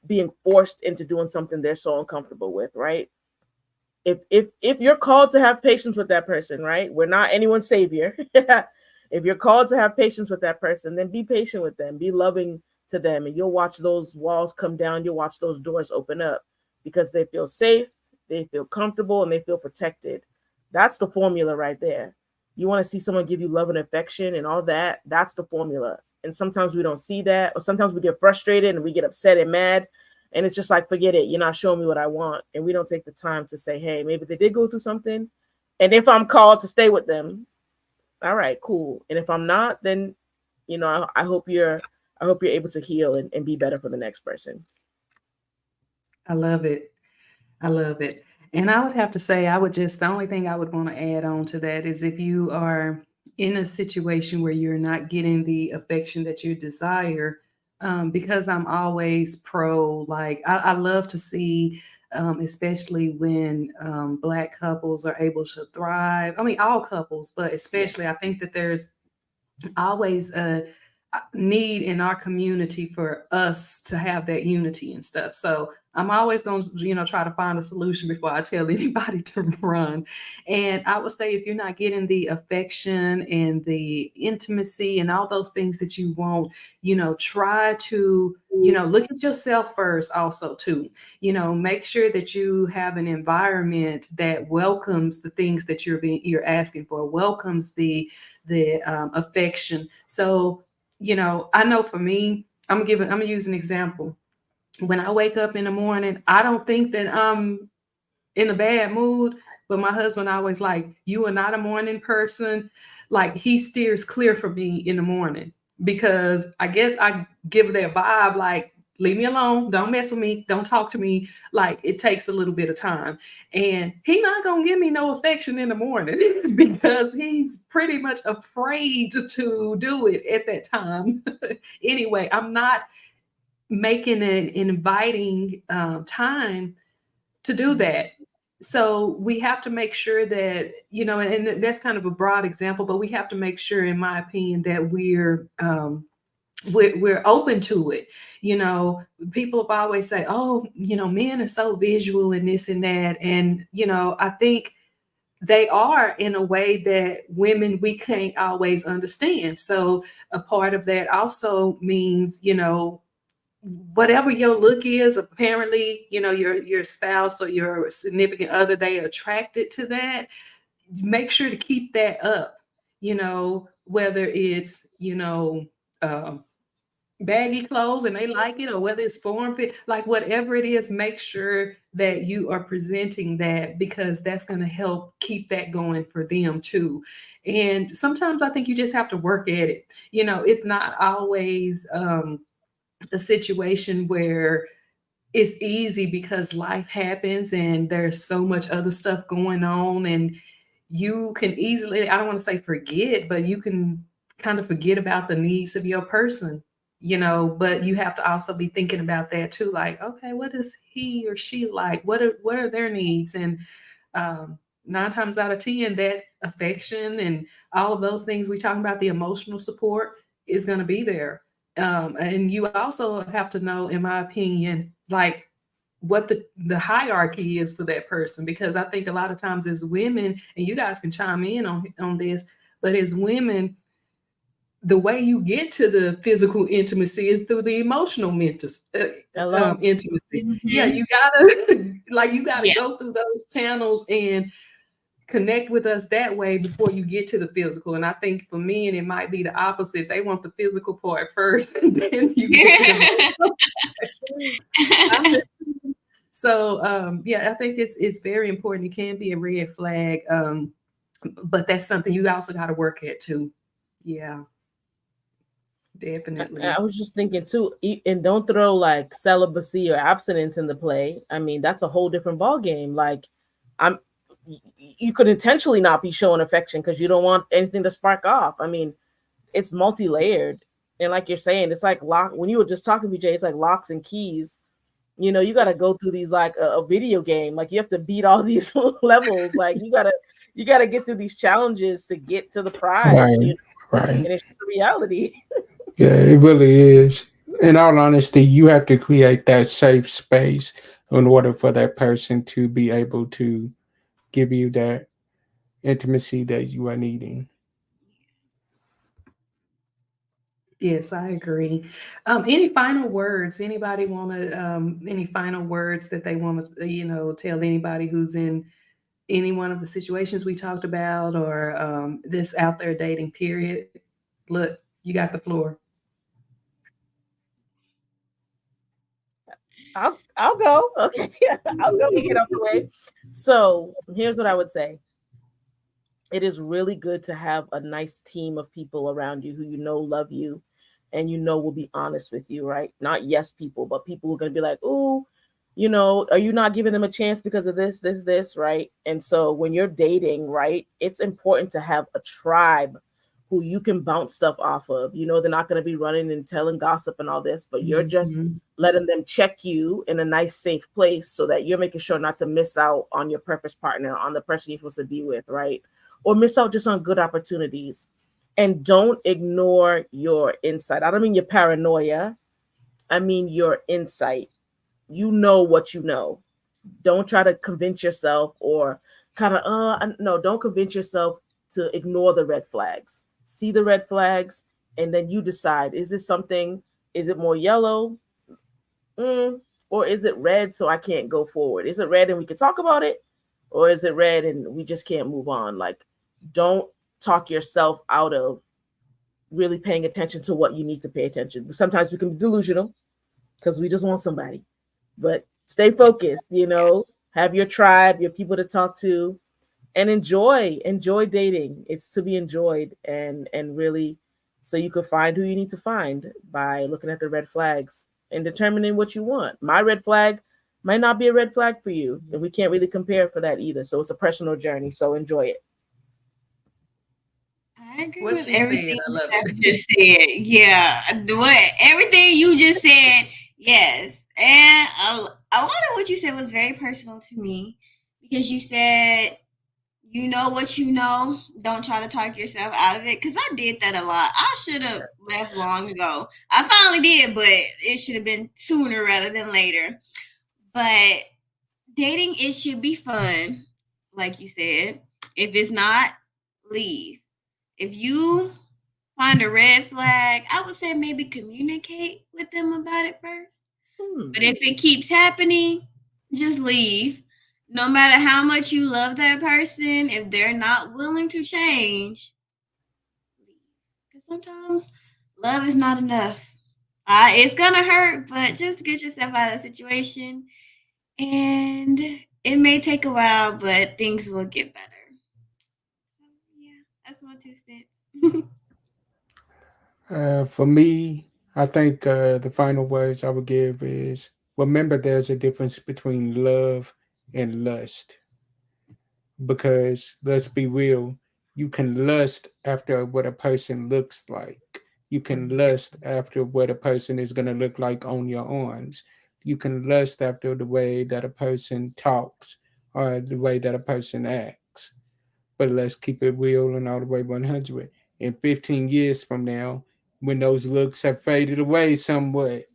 being forced into doing something they're so uncomfortable with, right? If you're called to have patience with that person, right? We're not anyone's savior. If you're called to have patience with that person, then be patient with them, be loving to them, and you'll watch those walls come down, you'll watch those doors open up, because they feel safe, they feel comfortable, and they feel protected. That's the formula right there. You want to see someone give you love and affection and all that, that's the formula. And sometimes we don't see that, or sometimes we get frustrated and we get upset and mad, and it's just like, forget it. You're not showing me what I want. And we don't take the time to say, hey, maybe they did go through something. And if I'm called to stay with them, all right, cool. And if I'm not, then I hope you're able to heal and be better for the next person. I love it. I love it. And I would have to say, the only thing I would want to add on to that is if you are in a situation where you're not getting the affection that you desire, because I'm always pro, like, I love to see, especially when Black couples are able to thrive. I mean, all couples, but Yeah. especially, I think that there's always need in our community for us to have that unity and stuff. So I'm always going to, try to find a solution before I tell anybody to run. And I would say if you're not getting the affection and the intimacy and all those things that you want, try to, look at yourself first also too. Make sure that you have an environment that welcomes the things that you're asking for, welcomes the affection. So I know for me, I'm gonna use an example. When I wake up in the morning, I don't think that I'm in a bad mood, but my husband always like, you are not a morning person. Like he steers clear for me in the morning because I guess I give that vibe like, leave me alone, don't mess with me, don't talk to me. Like it takes a little bit of time. And he not gonna give me no affection in the morning because he's pretty much afraid to do it at that time. Anyway, I'm not making an inviting time to do that. So we have to make sure that, and that's kind of a broad example, but we have to make sure, in my opinion, that we're open to it. People have always say, oh, men are so visual and this and that. And, I think they are in a way that women, we can't always understand. So a part of that also means, whatever your look is, apparently, your spouse or your significant other, they are attracted to that. Make sure to keep that up, whether it's, baggy clothes and they like it, or whether it's form fit, like whatever it is, make sure that you are presenting that, because that's going to help keep that going for them too. And sometimes I think you just have to work at it. It's not always a situation where it's easy because life happens and there's so much other stuff going on, and you can easily, I don't want to say forget, but you can kind of forget about the needs of your person, but you have to also be thinking about that too. Like, okay, what is he or she like? What are their needs? And 9 times out of 10, that affection and all of those things we talking about, the emotional support is going to be there. And you also have to know, in my opinion, like what the hierarchy is for that person, because I think a lot of times as women, and you guys can chime in on this, but as women, the way you get to the physical intimacy is through the emotional intimacy. Yeah, you gotta go through those channels and connect with us that way before you get to the physical. And I think for men, it might be the opposite. They want the physical part first, and then you get to the So I think it's very important. It can be a red flag, but that's something you also got to work at too. Yeah, definitely. I was just thinking too, and don't throw like celibacy or abstinence in the play. I mean, that's a whole different ball game. Like, you could intentionally not be showing affection because you don't want anything to spark off. I mean, it's multi-layered, and like you're saying, it's like lock. When you were just talking, BJ, it's like locks and keys. You got to go through these like a video game. Like you have to beat all these levels. Like you gotta get through these challenges to get to the prize. Right, right. And it's just a reality. Yeah, it really is. In all honesty, you have to create that safe space in order for that person to be able to give you that intimacy that you are needing. Yes, I agree. Any final words? Anybody want to? Any final words that they want to, tell anybody who's in any one of the situations we talked about, or this out there dating period? Look, you got the floor. I'll go. Okay, I'll go and get out the way. So here's what I would say. It is really good to have a nice team of people around you who love you, and will be honest with you, right? Not yes people, but people who are going to be like, oh, are you not giving them a chance because of this, right? And so when you're dating, right, it's important to have a tribe who you can bounce stuff off of. They're not going to be running and telling gossip and all this, but you're just letting them check you in a nice, safe place so that you're making sure not to miss out on your purpose partner, on the person you're supposed to be with, right? Or miss out just on good opportunities. And don't ignore your insight. I don't mean your paranoia. I mean your insight. You know what you know. Don't try to convince yourself or kind of no, don't convince yourself to ignore the red flags. See the red flags and then you decide, is this something, is it more yellow? Or is it red so I can't go forward? Is it red and we can talk about it? Or is it red and we just can't move on? Like, don't talk yourself out of really paying attention to what you need to pay attention. Sometimes we can be delusional because we just want somebody. But stay focused, have your tribe, your people to talk to, and enjoy dating. It's to be enjoyed, and really so you can find who you need to find by looking at the red flags and determining what you want. My red flag might not be a red flag for you, and we can't really compare for that either. So it's a personal journey, so enjoy it. I agree What with she said, everything I love that it. you just said. Yeah, everything you just said. Yes, and a lot of what you said was very personal to me because you said you know what you know. Don't try to talk yourself out of it because I did that a lot. I should have left long ago. I finally did, but it should have been sooner rather than later. But dating, it should be fun, like you said. If it's not, leave. If you find a red flag, I would say maybe communicate with them about it first. But if it keeps happening, just leave. No matter how much you love that person, if they're not willing to change, leave. Because sometimes love is not enough. It's gonna hurt, but just get yourself out of the situation. And it may take a while, but things will get better. So, yeah, that's my 2 cents. For me, I think the final words I would give is remember there's a difference between love and lust. Because let's be real, you can lust after what a person looks like. You can lust after what a person is going to look like on your arms. You can lust after the way that a person talks or the way that a person acts. But let's keep it real and all the way 100. In 15 years from now, when those looks have faded away somewhat,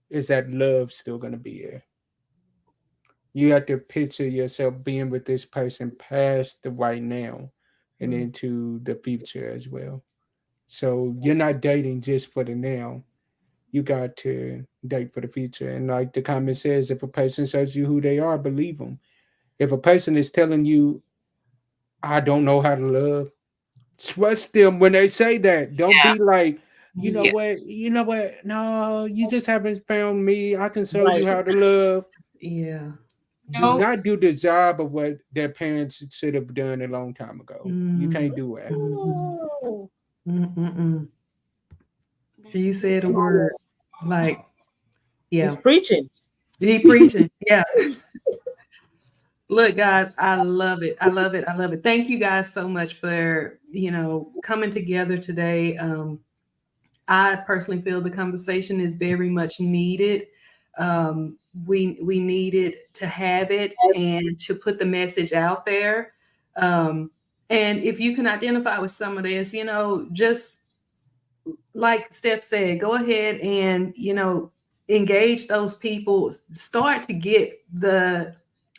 is that love still going to be there? You have to picture yourself being with this person past the right now and into the future as well. So you're not dating just for the now. You got to date for the future. And like the comment says, if a person shows you who they are, believe them. If a person is telling you, I don't know how to love, trust them when they say that. Don't Yeah. be like, Yeah. you know what? No, you just haven't found me. I can show you Right. how to love. Yeah. Do No. not do the job of what their parents should have done a long time ago. You Mm. can't do that. Oh, Mm-mm-mm. That's You said a word. Like, he's yeah, preaching. he preaching. Yeah. Look, guys, I love it. I love it. I love it. Thank you guys so much for, coming together today. I personally feel the conversation is very much needed. We needed to have it and to put the message out there. And if you can identify with some of this, just like Steph said, go ahead and, engage those people. Start to get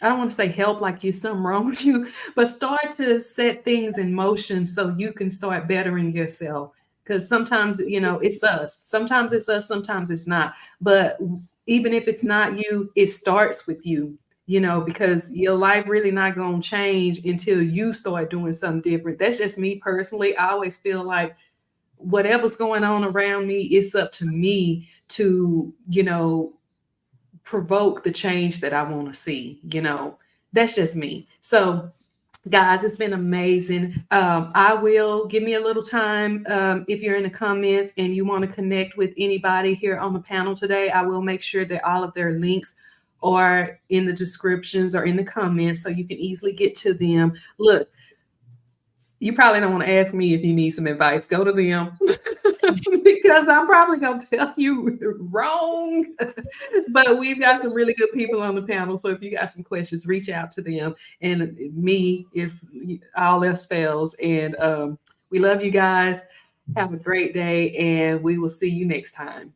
I don't want to say help like you something wrong with you, but start to set things in motion so you can start bettering yourself. Because sometimes, it's us. Sometimes it's us, sometimes it's not. But even if it's not you, it starts with you, because your life really not going to change until you start doing something different. That's just me personally. I always feel like whatever's going on around me, it's up to me to, provoke the change that I want to see. That's just me. So, guys, it's been amazing. I will give me a little time. If you're in the comments and you want to connect with anybody here on the panel today, I will make sure that all of their links are in the descriptions or in the comments so you can easily get to them. Look, you probably don't want to ask me if you need some advice. Go to them because I'm probably going to tell you wrong. But we've got some really good people on the panel. So if you got some questions, reach out to them and me if all else fails. And We love you guys. Have a great day, and we will see you next time.